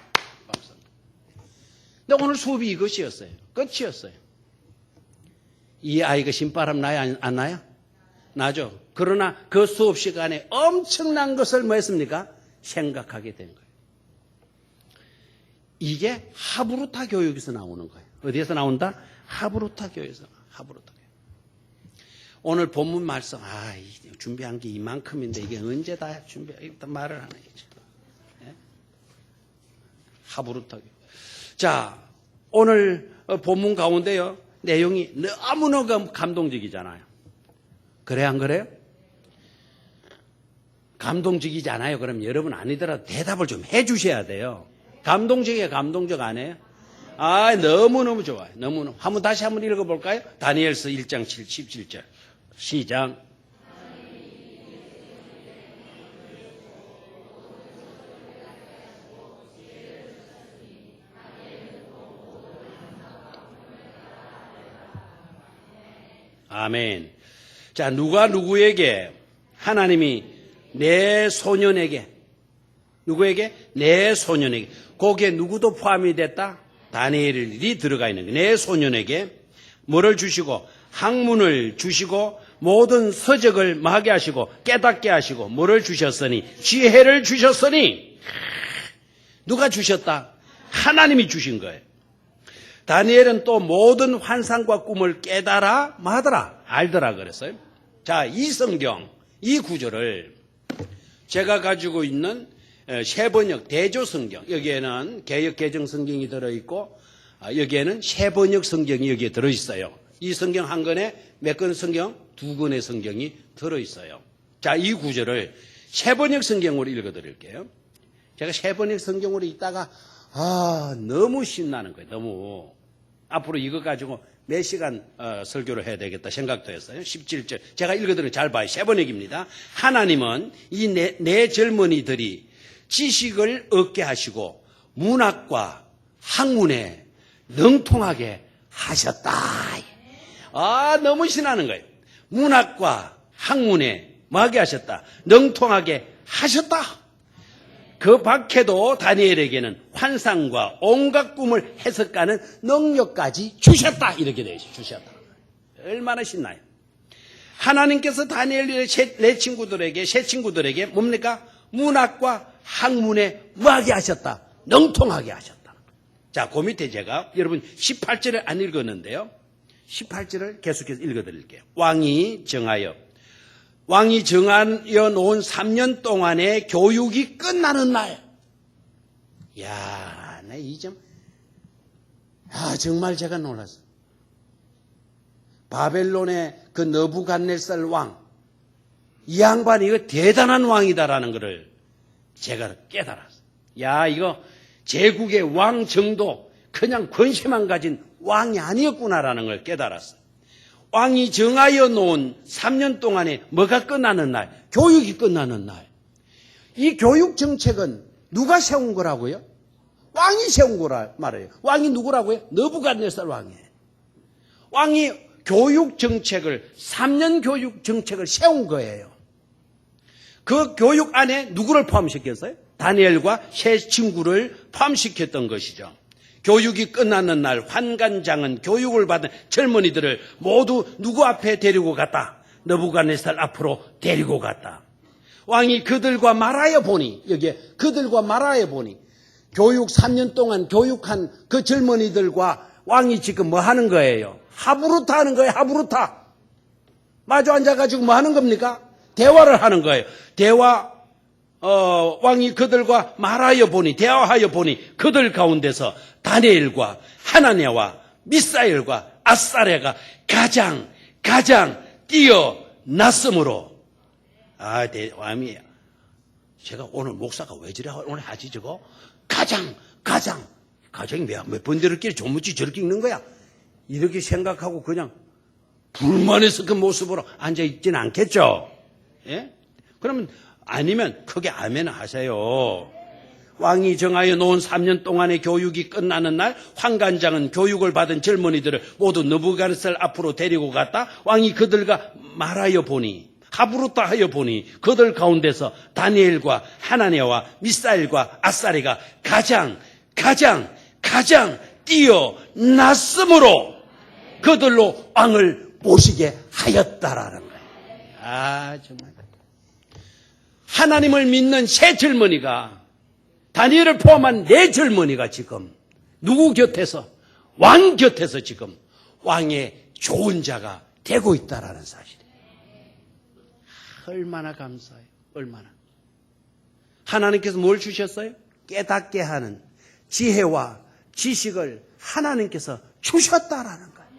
근데 오늘 수업이 이것이었어요. 끝이었어요. 이 아이가 신바람 나요? 안 나요? 나죠. 그러나 그 수업 시간에 엄청난 것을 뭐 했습니까? 생각하게 된 거예요. 이게 하브루타 교육에서 나오는 거예요. 어디에서 나온다? 하브루타 교육에서. 하브루타 교육. 오늘 본문 말씀, 준비한 게 이만큼인데 이게 언제 다 일단 말을 하는 거죠. 예? 하브루타 교육. 자, 오늘 본문 가운데요, 내용이 너무너무 감동적이잖아요. 그래, 안 그래요? 감동적이지 않아요? 그럼 여러분 아니더라도 대답을 좀 해 주셔야 돼요. 감동적이에요? 감동적 안 해요? 너무너무 좋아요. 너무너무. 다시 한번 읽어볼까요? 다니엘서 1장 17절. 시작. 아멘. 자, 누가 누구에게? 하나님이 내 소년에게. 누구에게? 내 소년에게. 거기에 누구도 포함이 됐다? 다니엘이 들어가 있는 거예요. 내 소년에게 뭐를 주시고? 학문을 주시고 모든 서적을 마게 하시고 깨닫게 하시고 뭐를 주셨으니? 지혜를 주셨으니. 누가 주셨다? 하나님이 주신 거예요. 다니엘은 또 모든 환상과 꿈을 깨달아 마더라, 알더라 그랬어요. 자, 이 성경, 이 구절을 제가 가지고 있는 세번역 대조 성경, 여기에는 개역 개정 성경이 들어있고 여기에는 세번역 성경이 여기에 들어있어요. 이 성경 한 권에 몇 권 성경? 2권의 성경이 들어있어요. 자, 이 구절을 세번역 성경으로 읽어드릴게요. 제가 세번역 성경으로 읽다가 너무 신나는 거예요. 너무. 앞으로 이거 가지고 몇 시간 설교를 해야 되겠다 생각도 했어요. 17절. 제가 읽어드리는 잘 봐요. 세번역입니다. 하나님은 이 내 젊은이들이 지식을 얻게 하시고 문학과 학문에 능통하게 하셨다. 너무 신나는 거예요. 문학과 학문에 뭐하게 하셨다? 능통하게 하셨다. 그 밖에도 다니엘에게는 환상과 온갖 꿈을 해석하는 능력까지 주셨다. 이렇게 되어 있어요. 주셨다. 얼마나 신나요. 하나님께서 다니엘의 새 친구들에게 뭡니까? 문학과 학문에 뭐하게 하셨다? 능통하게 하셨다. 자, 그 밑에 제가 여러분 18절을 안 읽었는데요. 18절을 계속해서 읽어드릴게요. 왕이 정하여 놓은 3년 동안의 교육이 끝나는 날. 야, 나 이 점, 정말 제가 놀랐어요. 바벨론의 그 느부갓네살 왕, 이 양반이 이거 대단한 왕이다라는 것을 제가 깨달았어요. 이거 제국의 왕 정도 그냥 권세만 가진 왕이 아니었구나라는 걸 깨달았어요. 왕이 정하여 놓은 3년 동안에 뭐가 끝나는 날? 교육이 끝나는 날. 이 교육 정책은 누가 세운 거라고요? 왕이 세운 거라 말이에요. 왕이 누구라고요? 느부갓네살 왕이에요. 왕이 교육 정책을 3년 교육 정책을 세운 거예요. 그 교육 안에 누구를 포함시켰어요? 다니엘과 세 친구를 포함시켰던 것이죠. 교육이 끝나는 날 환관장은 교육을 받은 젊은이들을 모두 누구 앞에 데리고 갔다? 느부갓네살 앞으로 데리고 갔다. 왕이 그들과 말하여 보니, 여기에 그들과 말하여 보니 교육 3년 동안 교육한 그 젊은이들과 왕이 지금 뭐 하는 거예요? 하브루타 하는 거예요. 하브루타. 마주 앉아가지고 뭐 하는 겁니까? 대화를 하는 거예요. 왕이 그들과 대화하여 보니 그들 가운데서 다니엘과 하나냐와 미사엘과 아사랴가 가장 뛰어났으므로. 왕이, 제가 오늘 목사가 왜 저래 오늘 하지 저거? 가장이 몇 번들끼리 조무지 저렇게 읽는 거야? 이렇게 생각하고 그냥 불만해서 그 모습으로 앉아있지는 않겠죠? 예? 그러면 아니면 크게 아멘 하세요. 왕이 정하여 놓은 3년 동안의 교육이 끝나는 날 환관장은 교육을 받은 젊은이들을 모두 느부갓네살 앞으로 데리고 갔다. 왕이 그들과 말하여 보니, 하브루타 하여 보니 그들 가운데서 다니엘과 하나냐와 미사엘과 아사랴가 가장 뛰어났으므로 그들로 왕을 모시게 하였다라는 거예요. 정말. 하나님을 믿는 새 젊은이가 다니엘을 포함한 네 젊은이가 지금 누구 곁에서? 왕 곁에서 지금 왕의 좋은 자가 되고 있다라는 사실이에요. 얼마나 감사해요. 얼마나. 하나님께서 뭘 주셨어요? 깨닫게 하는 지혜와 지식을 하나님께서 주셨다라는 거예요.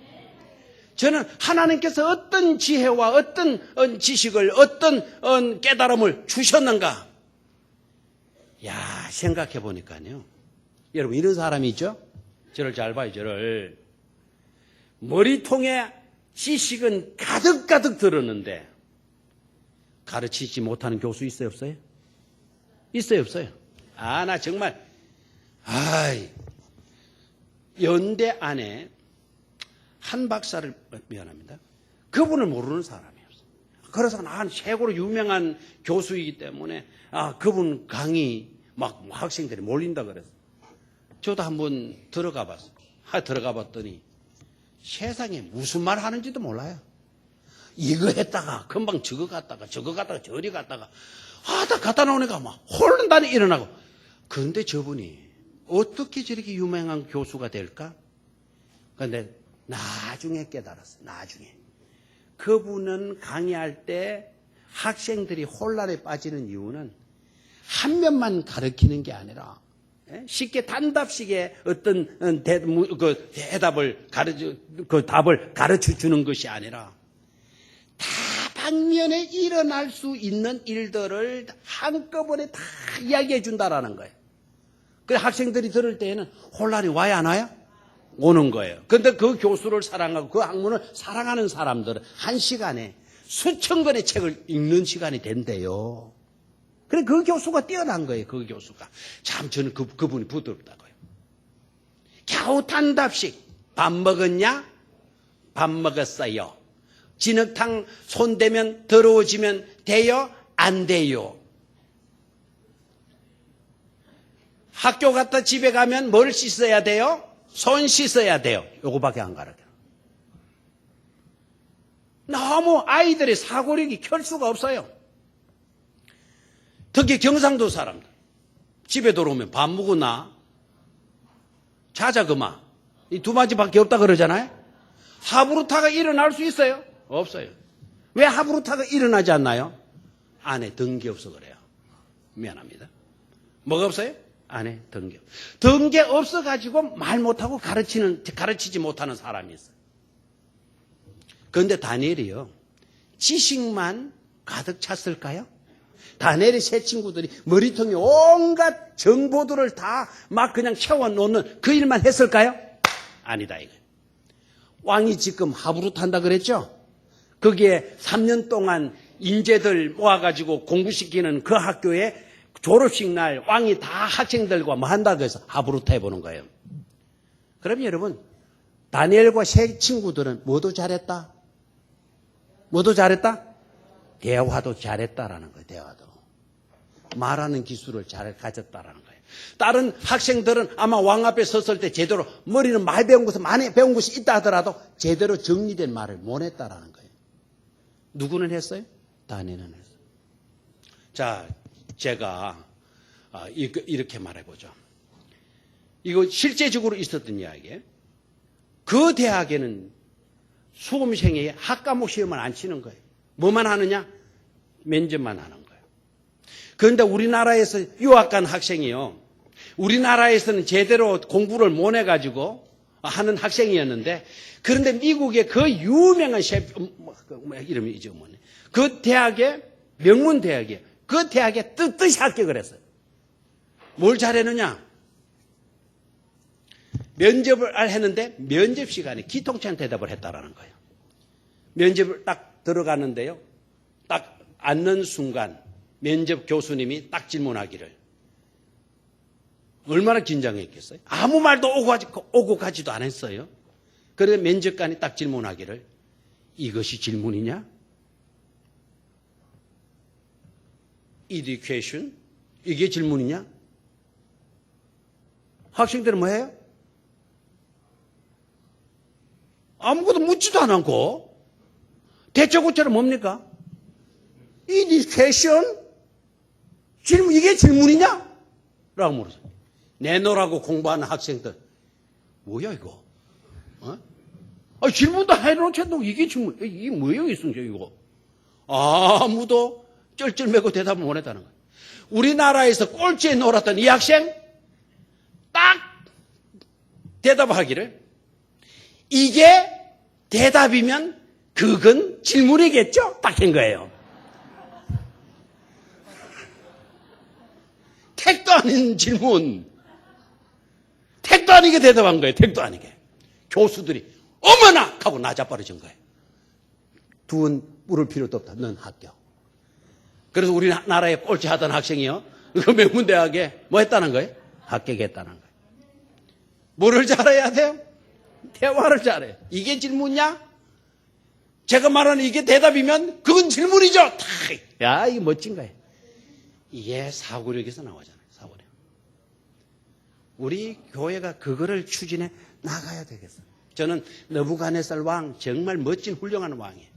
저는 하나님께서 어떤 지혜와 어떤 지식을 어떤 깨달음을 주셨는가? 야, 생각해 보니까요. 여러분 이런 사람이 있죠? 저를 잘 봐요. 저를. 머리통에 지식은 가득가득 들었는데 가르치지 못하는 교수 있어요? 없어요? 있어요? 없어요? 아, 나 정말 연대 안에 한 박사를 미안합니다. 그분을 모르는 사람이 없어요. 그래서 난 최고로 유명한 교수이기 때문에 그분 강의 막 학생들이 몰린다 그래서 저도 한번 들어가 봤어요. 들어가 봤더니 세상에 무슨 말 하는지도 몰라요. 이거 했다가 금방 저거 갔다가 저리 갔다가 다 갖다 놓으니까 막 혼란이 일어나고. 그런데 저분이 어떻게 저렇게 유명한 교수가 될까? 그런데 나중에 깨달았어요. 나중에. 그분은 강의할 때 학생들이 혼란에 빠지는 이유는 한 면만 가르치는 게 아니라 쉽게 단답식의 어떤 대답을 답을 가르쳐 주는 것이 아니라 다방면에 일어날 수 있는 일들을 한꺼번에 다 이야기해 준다라는 거예요. 그래서 학생들이 들을 때에는 혼란이 와야 안 와요? 오는 거예요. 그런데 그 교수를 사랑하고 그 학문을 사랑하는 사람들은 한 시간에 수천 권의 책을 읽는 시간이 된대요. 그래 그 교수가 뛰어난 거예요. 그 교수가. 참 저는 그분이 부드럽다고요. 겨우 단답식. 밥 먹었냐? 밥 먹었어요. 진흙탕 손대면 더러워지면 돼요? 안 돼요? 학교 갔다 집에 가면 뭘 씻어야 돼요? 손 씻어야 돼요. 요거밖에 안 가르쳐요. 너무 아이들의 사고력이 켤 수가 없어요. 특히 경상도 사람들. 집에 들어오면 밥 먹었나? 자자 그만. 이 두 마디밖에 없다 그러잖아요. 하부루타가 일어날 수 있어요? 없어요. 왜 하부루타가 일어나지 않나요? 안에 덩기 없어 그래요. 미안합니다. 뭐가 없어요? 안에 덩기. 덩기 없어가지고 말 못하고 가르치지 못하는 사람이 있어요. 그런데 다니엘이요. 지식만 가득 찼을까요? 다니엘의 세 친구들이 머리통에 온갖 정보들을 다 막 그냥 채워놓는 그 일만 했을까요? 아니다 이거. 왕이 지금 하부루탄다 그랬죠? 거기에 3년 동안 인재들 모아가지고 공부시키는 그 학교에 졸업식 날 왕이 다 학생들과 뭐 한다고 해서 하부루타 해보는 거예요. 그럼 여러분 다니엘과 세 친구들은 뭐도 잘했다? 뭐도 잘했다? 대화도 잘했다라는 거예요. 대화도. 말하는 기술을 잘 가졌다라는 거예요. 다른 학생들은 아마 왕 앞에 섰을 때 제대로 머리는 많이 배운 것은 많이 배운 것이 있다 하더라도 제대로 정리된 말을 못 했다라는 거예요. 누구는 했어요? 다니엘은 했어요. 자, 제가 이렇게 말해보죠. 이거 실제적으로 있었던 이야기예요. 그 대학에는 수험생이 학과목 시험을 안 치는 거예요. 뭐만 하느냐? 면접만 하는 거예요. 그런데 우리나라에서 유학 간 학생이요. 우리나라에서는 제대로 공부를 못 해가지고 하는 학생이었는데 그런데 미국의 그 유명한 셰프, 이름이 잊어먹네. 그 대학에, 명문 대학이에요. 그 대학에 뜻뜻이 합격을 했어요. 뭘 잘했느냐? 면접을 했는데 면접 시간에 기통찬 대답을 했다라는 거예요. 면접을 딱 들어가는데요. 딱 앉는 순간 면접 교수님이 딱 질문하기를 얼마나 긴장했겠어요? 아무 말도 오고 가지도 않았어요. 그런데 면접관이 딱 질문하기를 이것이 질문이냐? Education? 이게 질문이냐? 학생들은 뭐 해요? 아무것도 묻지도 않고 대처고처럼 뭡니까? Education? 질문, 이게 질문이냐? 라고 물었어요. 내놓으라고 공부하는 학생들. 뭐야 이거? 질문도 해놓고 이게 질문, 이게 뭐예요 이승재 이거? 아무도 쩔쩔매고 대답을 못 했다는 거예요. 우리나라에서 꼴찌에 놀았던 이 학생 딱 대답하기를, 이게 대답이면 그건 질문이겠죠? 딱 한 거예요. 택도 아닌 질문. 택도 아니게 대답한 거예요. 택도 아니게. 교수들이 어머나! 하고 나자빠져진 거예요. 두은 물을 필요도 없다. 넌 합격. 그래서 우리나라에 꼴찌하던 학생이요, 그 명문대학에 뭐 했다는 거예요? 합격했다는 거예요. 뭐를 잘해야 돼요? 대화를 잘해요. 이게 질문이야? 제가 말하는 이게 대답이면 그건 질문이죠. 야, 이게 멋진 거예요. 이게 사고력에서 나오잖아요. 사고력. 우리 교회가 그거를 추진해 나가야 되겠어요. 저는 느부갓네살 왕 정말 멋진 훌륭한 왕이에요.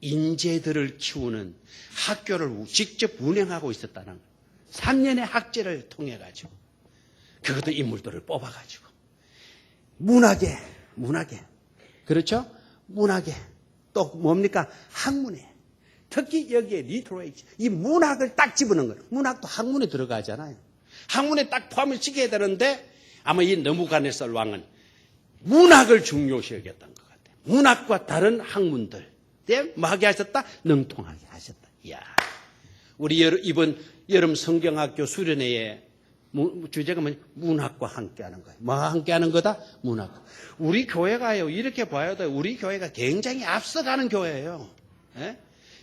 인재들을 키우는 학교를 직접 운영하고 있었다는 거예요. 3년의 학제를 통해 가지고 그것도 인물들을 뽑아 가지고 문학에 그렇죠? 문학에 또 뭡니까? 학문에, 특히 여기에 리터레이처, 이 문학을 딱 집어넣은 거예요. 문학도 학문에 들어가잖아요. 학문에 딱 포함을 시켜야 되는데 아마 이 느부갓네살 왕은 문학을 중요시 여겼던 것 같아요. 문학과 다른 학문들 뭐 하게 하셨다? 능통하게 하셨다. 이야, 우리 이번 여름 성경학교 수련회에 주제가 뭐냐? 문학과 함께하는 거예요. 뭐와 함께하는 거다? 문학. 우리 교회가요, 이렇게 봐야 돼요. 우리 교회가 굉장히 앞서가는 교회예요. 예?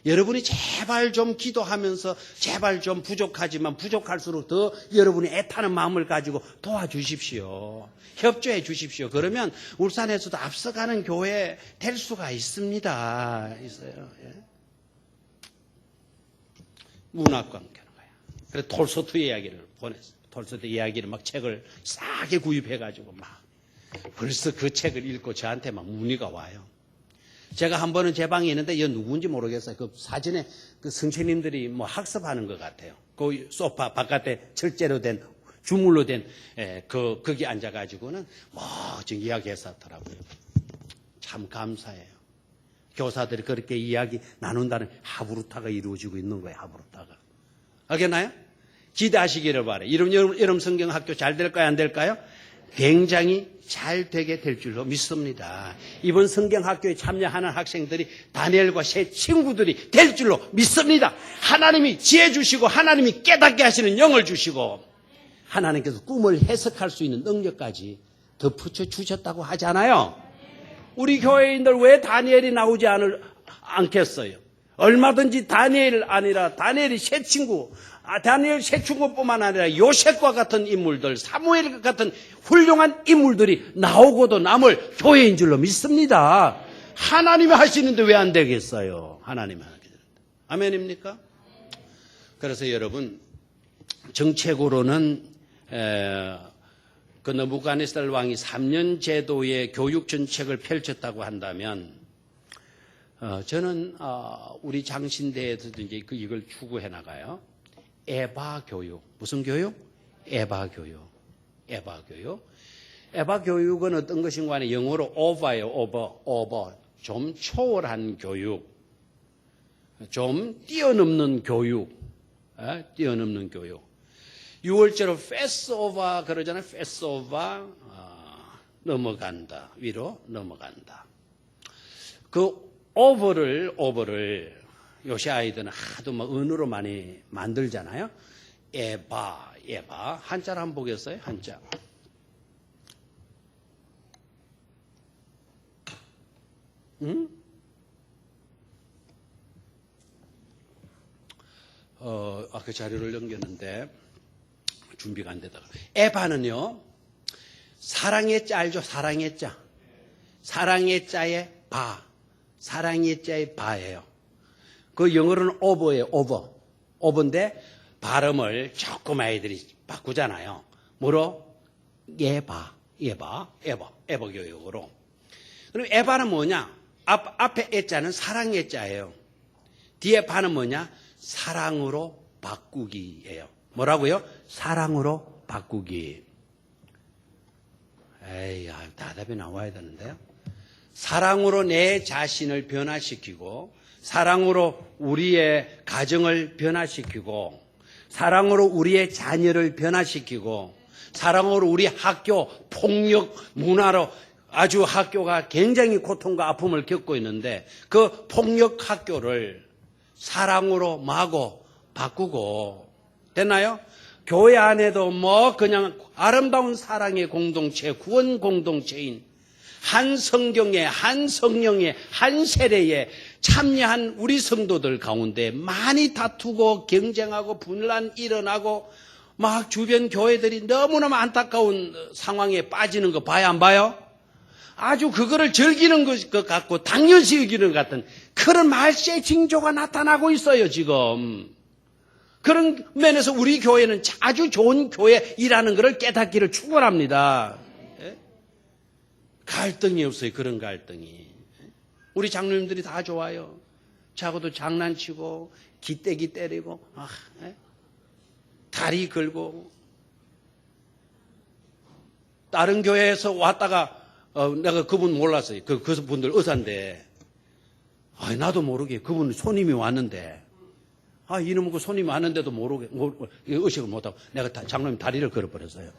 여러분이 제발 좀 기도하면서 제발 좀 부족하지만 부족할수록 더 여러분이 애타는 마음을 가지고 도와주십시오. 협조해 주십시오. 그러면 울산에서도 앞서가는 교회 될 수가 있습니다. 있어요. 예? 문학과 함께하는 거예요. 그래서 톨스토이 이야기를 보냈어요. 톨스토이 이야기를 막 책을 싸게 구입해가지고 막 벌써 그 책을 읽고 저한테 막 문의가 와요. 제가 한 번은 제 방에 있는데 이거 누군지 모르겠어요. 그 사진에 그 선생님들이 뭐 학습하는 것 같아요. 그 소파 바깥에 철제로 된 주물로 된 거기 앉아가지고는 좀 이야기했었더라고요. 참 감사해요. 교사들이 그렇게 이야기 나눈다는 하브루타가 이루어지고 있는 거예요. 하브루타가. 알겠나요? 기대하시기를 바라요. 여름 성경학교 잘 될까요? 안 될까요? 굉장히 잘 되게 될 줄로 믿습니다. 이번 성경학교에 참여하는 학생들이 다니엘과 새 친구들이 될 줄로 믿습니다. 하나님이 지혜 주시고 하나님이 깨닫게 하시는 영을 주시고 하나님께서 꿈을 해석할 수 있는 능력까지 덧붙여 주셨다고 하잖아요. 우리 교회인들 왜 다니엘이 나오지 않겠어요? 얼마든지 다니엘 아니라 다니엘이 새 친구, 다니엘 새 친구뿐만 아니라 요셉과 같은 인물들, 사무엘과 같은 훌륭한 인물들이 나오고도 남을 교회인 줄로 믿습니다. 하나님이 하시는데 왜 안 되겠어요? 하나님이 하게 되는데. 아멘입니까? 그래서 여러분, 정책으로는 그 느부갓네살 왕이 3년 제도의 교육 정책을 펼쳤다고 한다면 저는 우리 장신대에서도 이제 이걸 추구해 나가요. 에바 교육. 무슨 교육? 에바 교육. 에바 교육. 에바 교육은 어떤 것인가 하면 영어로 over예요. over. 좀 초월한 교육. 좀 뛰어넘는 교육. 뛰어넘는 교육. 6월절로 패스 오버 그러잖아요. 패스 오버. 넘어간다. 위로 넘어간다. 그 오버를 요새 아이들은 하도 막 언어로 많이 만들잖아요. 에바. 한자를 한번 보겠어요? 한자. 응? 그 자료를 넘겼는데 준비가 안 되다가. 에바는요, 사랑의 자 알죠? 사랑의 자. 사랑의 자의 바. 사랑의 자의 바예요. 그 영어로는 오버예요. 오버인데 발음을 조금 아이들이 바꾸잖아요. 뭐로? 에바 교육으로. 그럼 에바는 뭐냐? 앞에 애자는 사랑의 자예요. 뒤에 바는 뭐냐? 사랑으로 바꾸기예요. 뭐라고요? 사랑으로 바꾸기. 에이, 답이 나와야 되는데요. 사랑으로 내 자신을 변화시키고, 사랑으로 우리의 가정을 변화시키고, 사랑으로 우리의 자녀를 변화시키고, 사랑으로 우리 학교 폭력 문화로 아주 학교가 굉장히 고통과 아픔을 겪고 있는데 그 폭력 학교를 사랑으로 마구 바꾸고, 됐나요? 교회 안에도 뭐 그냥 아름다운 사랑의 공동체, 구원 공동체인 한 성경에, 한 성령에, 한 세례에 참여한 우리 성도들 가운데 많이 다투고 경쟁하고 분란 일어나고 막 주변 교회들이 너무너무 안타까운 상황에 빠지는 거 봐야 안 봐요? 아주 그거를 즐기는 것 같고 당연시 여기는 것 같은 그런 말세의 징조가 나타나고 있어요, 지금. 그런 면에서 우리 교회는 아주 좋은 교회이라는 것을 깨닫기를 축원합니다. 갈등이 없어요, 그런 갈등이. 우리 장로님들이 다 좋아요. 자고도 장난치고 기떼기 때리고 다리 걸고. 다른 교회에서 왔다가 내가 그분 몰랐어요. 그 분들 의사인데 나도 모르게 그분 손님이 왔는데 이놈의 그 손님이 왔는데도 모르게 의식을 못하고 내가 장로님 다리를 걸어버렸어요.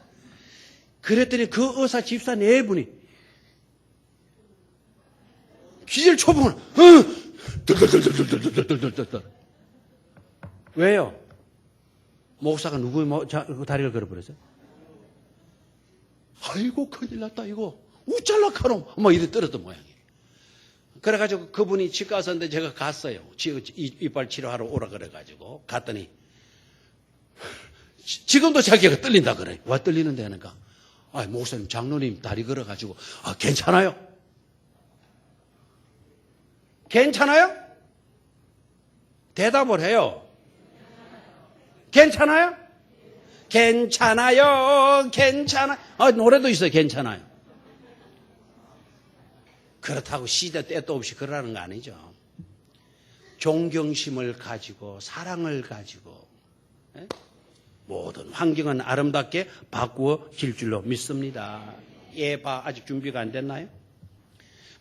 그랬더니 그 의사 집사 네 분이 기절 초봉을 덜덜덜덜덜덜덜덜덜. 왜요? 목사가 누구의 다리를 걸어버렸어요? 아이고 큰일 났다 이거 우짤락하놈 뭐 이래 떨었던 모양이에요. 그래가지고 그분이 집 가서인데 제가 갔어요. 이빨 치료하러 오라 그래가지고 갔더니 지금도 자기가 떨린다 그래. 왜 떨리는데 하니까 목사님 장로님 다리 걸어가지고 괜찮아요? 괜찮아요? 대답을 해요. 괜찮아요? 괜찮아요. 괜찮아요. 노래도 있어요. 괜찮아요. 그렇다고 시대 때도 없이 그러라는 거 아니죠. 존경심을 가지고 사랑을 가지고 모든 환경은 아름답게 바꾸어질 줄로 믿습니다. 에바 아직 준비가 안 됐나요?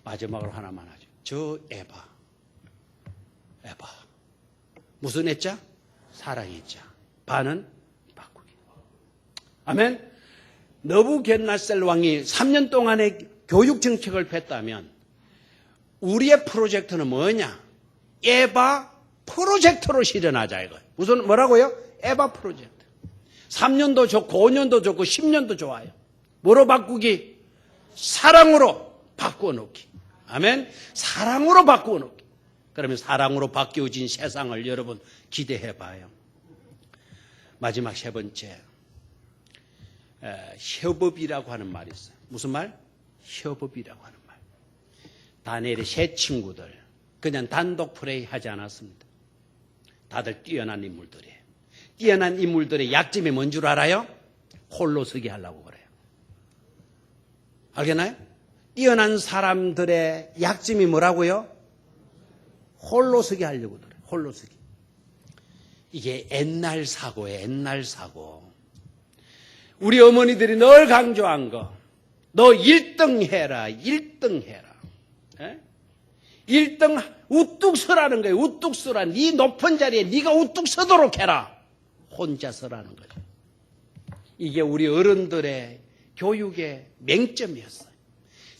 마지막으로 하나만 하죠. 저 에바 무슨 애자? 사랑의 자. 바는 바꾸기. 아멘. 느부갓네살 왕이 3년 동안의 교육 정책을 폈다면 우리의 프로젝트는 뭐냐? 에바 프로젝트로 실현하자 이거예요. 무슨 뭐라고요? 에바 프로젝트. 3년도 좋고 5년도 좋고 10년도 좋아요. 뭐로 바꾸기? 사랑으로 바꾸어 놓기. 아멘. 사랑으로 바꾸어 놓기. 그러면 사랑으로 바뀌어진 세상을 여러분 기대해 봐요. 마지막 세 번째, 협업이라고 하는 말이 있어요. 무슨 말? 협업이라고 하는 말. 다니엘의 세 친구들 그냥 단독 플레이 하지 않았습니다. 다들 뛰어난 인물들이에요. 뛰어난 인물들의 약점이 뭔 줄 알아요? 홀로 서기 하려고 그래요. 알겠나요? 뛰어난 사람들의 약점이 뭐라고요? 홀로 서기 하려고 그래요. 홀로 서기. 이게 옛날 사고예요. 옛날 사고. 우리 어머니들이 늘 강조한 거. 너 1등 해라. 1등 해라. 1등 우뚝 서라는 거예요. 우뚝 서라. 네 높은 자리에 네가 우뚝 서도록 해라. 혼자 서라는 거죠. 이게 우리 어른들의 교육의 맹점이었어요.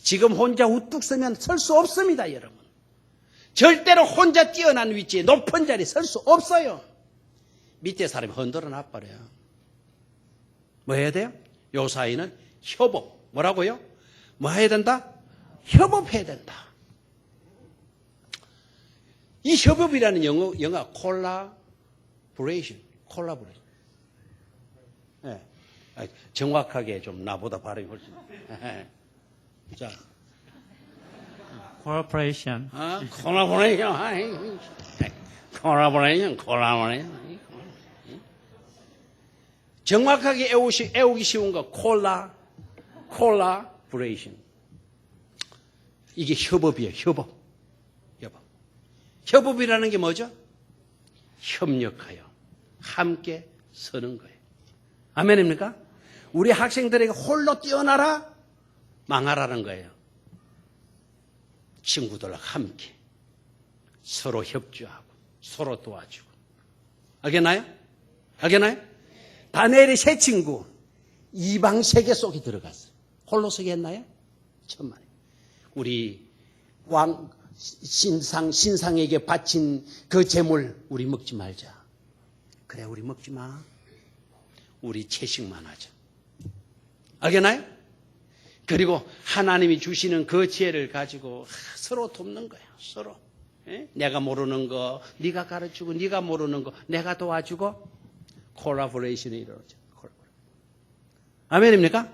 지금 혼자 우뚝 서면 설 수 없습니다, 여러분. 절대로 혼자 뛰어난 위치에 높은 자리에 설 수 없어요. 밑에 사람이 흔들어 놔버려요. 뭐 해야 돼요? 요 사이는 협업. 뭐라고요? 뭐 해야 된다? 협업해야 된다. 이 협업이라는 영어가 콜라보레이션. 네. 정확하게 좀 나보다 발음이 훨씬. 자. Cooperation. 콜라보레이션. 정확하게 애우기 쉬운 거 콜라보레이션. 이게 협업이에요. 협업. 협업이라는 게 뭐죠? 협력하여 함께 서는 거예요. 아멘입니까? 우리 학생들에게 홀로 뛰어나라 망하라는 거예요. 친구들과 함께 서로 협조하고 서로 도와주고. 알겠나요? 알겠나요? 다니엘의 세 친구 이방 세계 속에 들어갔어요. 홀로 서게 했나요? 천만에. 우리 왕 신상에게 바친 그 재물 우리 먹지 말자. 그래, 우리 먹지 마. 우리 채식만 하자. 알겠나요? 그리고 하나님이 주시는 그 지혜를 가지고 서로 돕는 거예요. 서로. 내가 모르는 거 네가 가르치고 네가 모르는 거 내가 도와주고 콜라보레이션이 이루어져. 아멘입니까?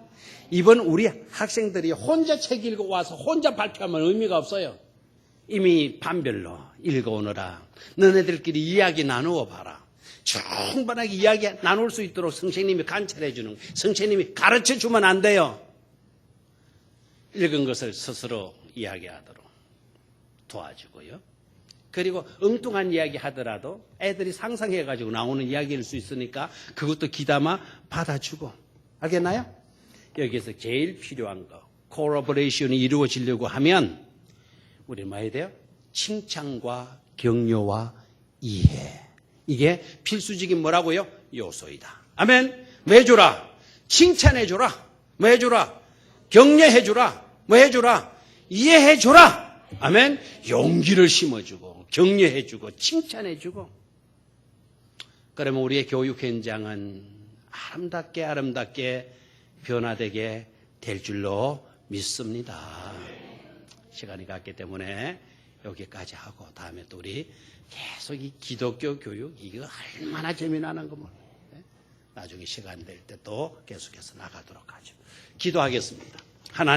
이번 우리 학생들이 혼자 책 읽고 와서 혼자 발표하면 의미가 없어요. 이미 반별로 읽어오느라 너네들끼리 이야기 나누어 봐라. 충분하게 이야기 나눌 수 있도록 선생님이 관찰해 주는 거예요. 선생님이 가르쳐 주면 안 돼요. 읽은 것을 스스로 이야기하도록 도와주고요. 그리고 엉뚱한 이야기 하더라도 애들이 상상해가지고 나오는 이야기일 수 있으니까 그것도 귀담아 받아주고. 알겠나요? 여기에서 제일 필요한 거, 콜라보레이션이 이루어지려고 하면 우리 뭐 해야 돼요? 칭찬과 격려와 이해. 이게 필수적인 뭐라고요? 요소이다. 아멘. 뭐 해주라? 칭찬해주라. 뭐 해주라? 격려해주라. 뭐 해주라? 이해해주라. 아멘. 용기를 심어주고 격려해주고 칭찬해주고. 그러면 우리의 교육 현장은 아름답게 변화되게 될 줄로 믿습니다. 시간이 갔기 때문에 여기까지 하고 다음에 또 우리 계속 이 기독교 교육 이거 얼마나 재미나는 거 몰라요. 나중에 시간 될 때 또 계속해서 나가도록 하죠. 기도하겠습니다.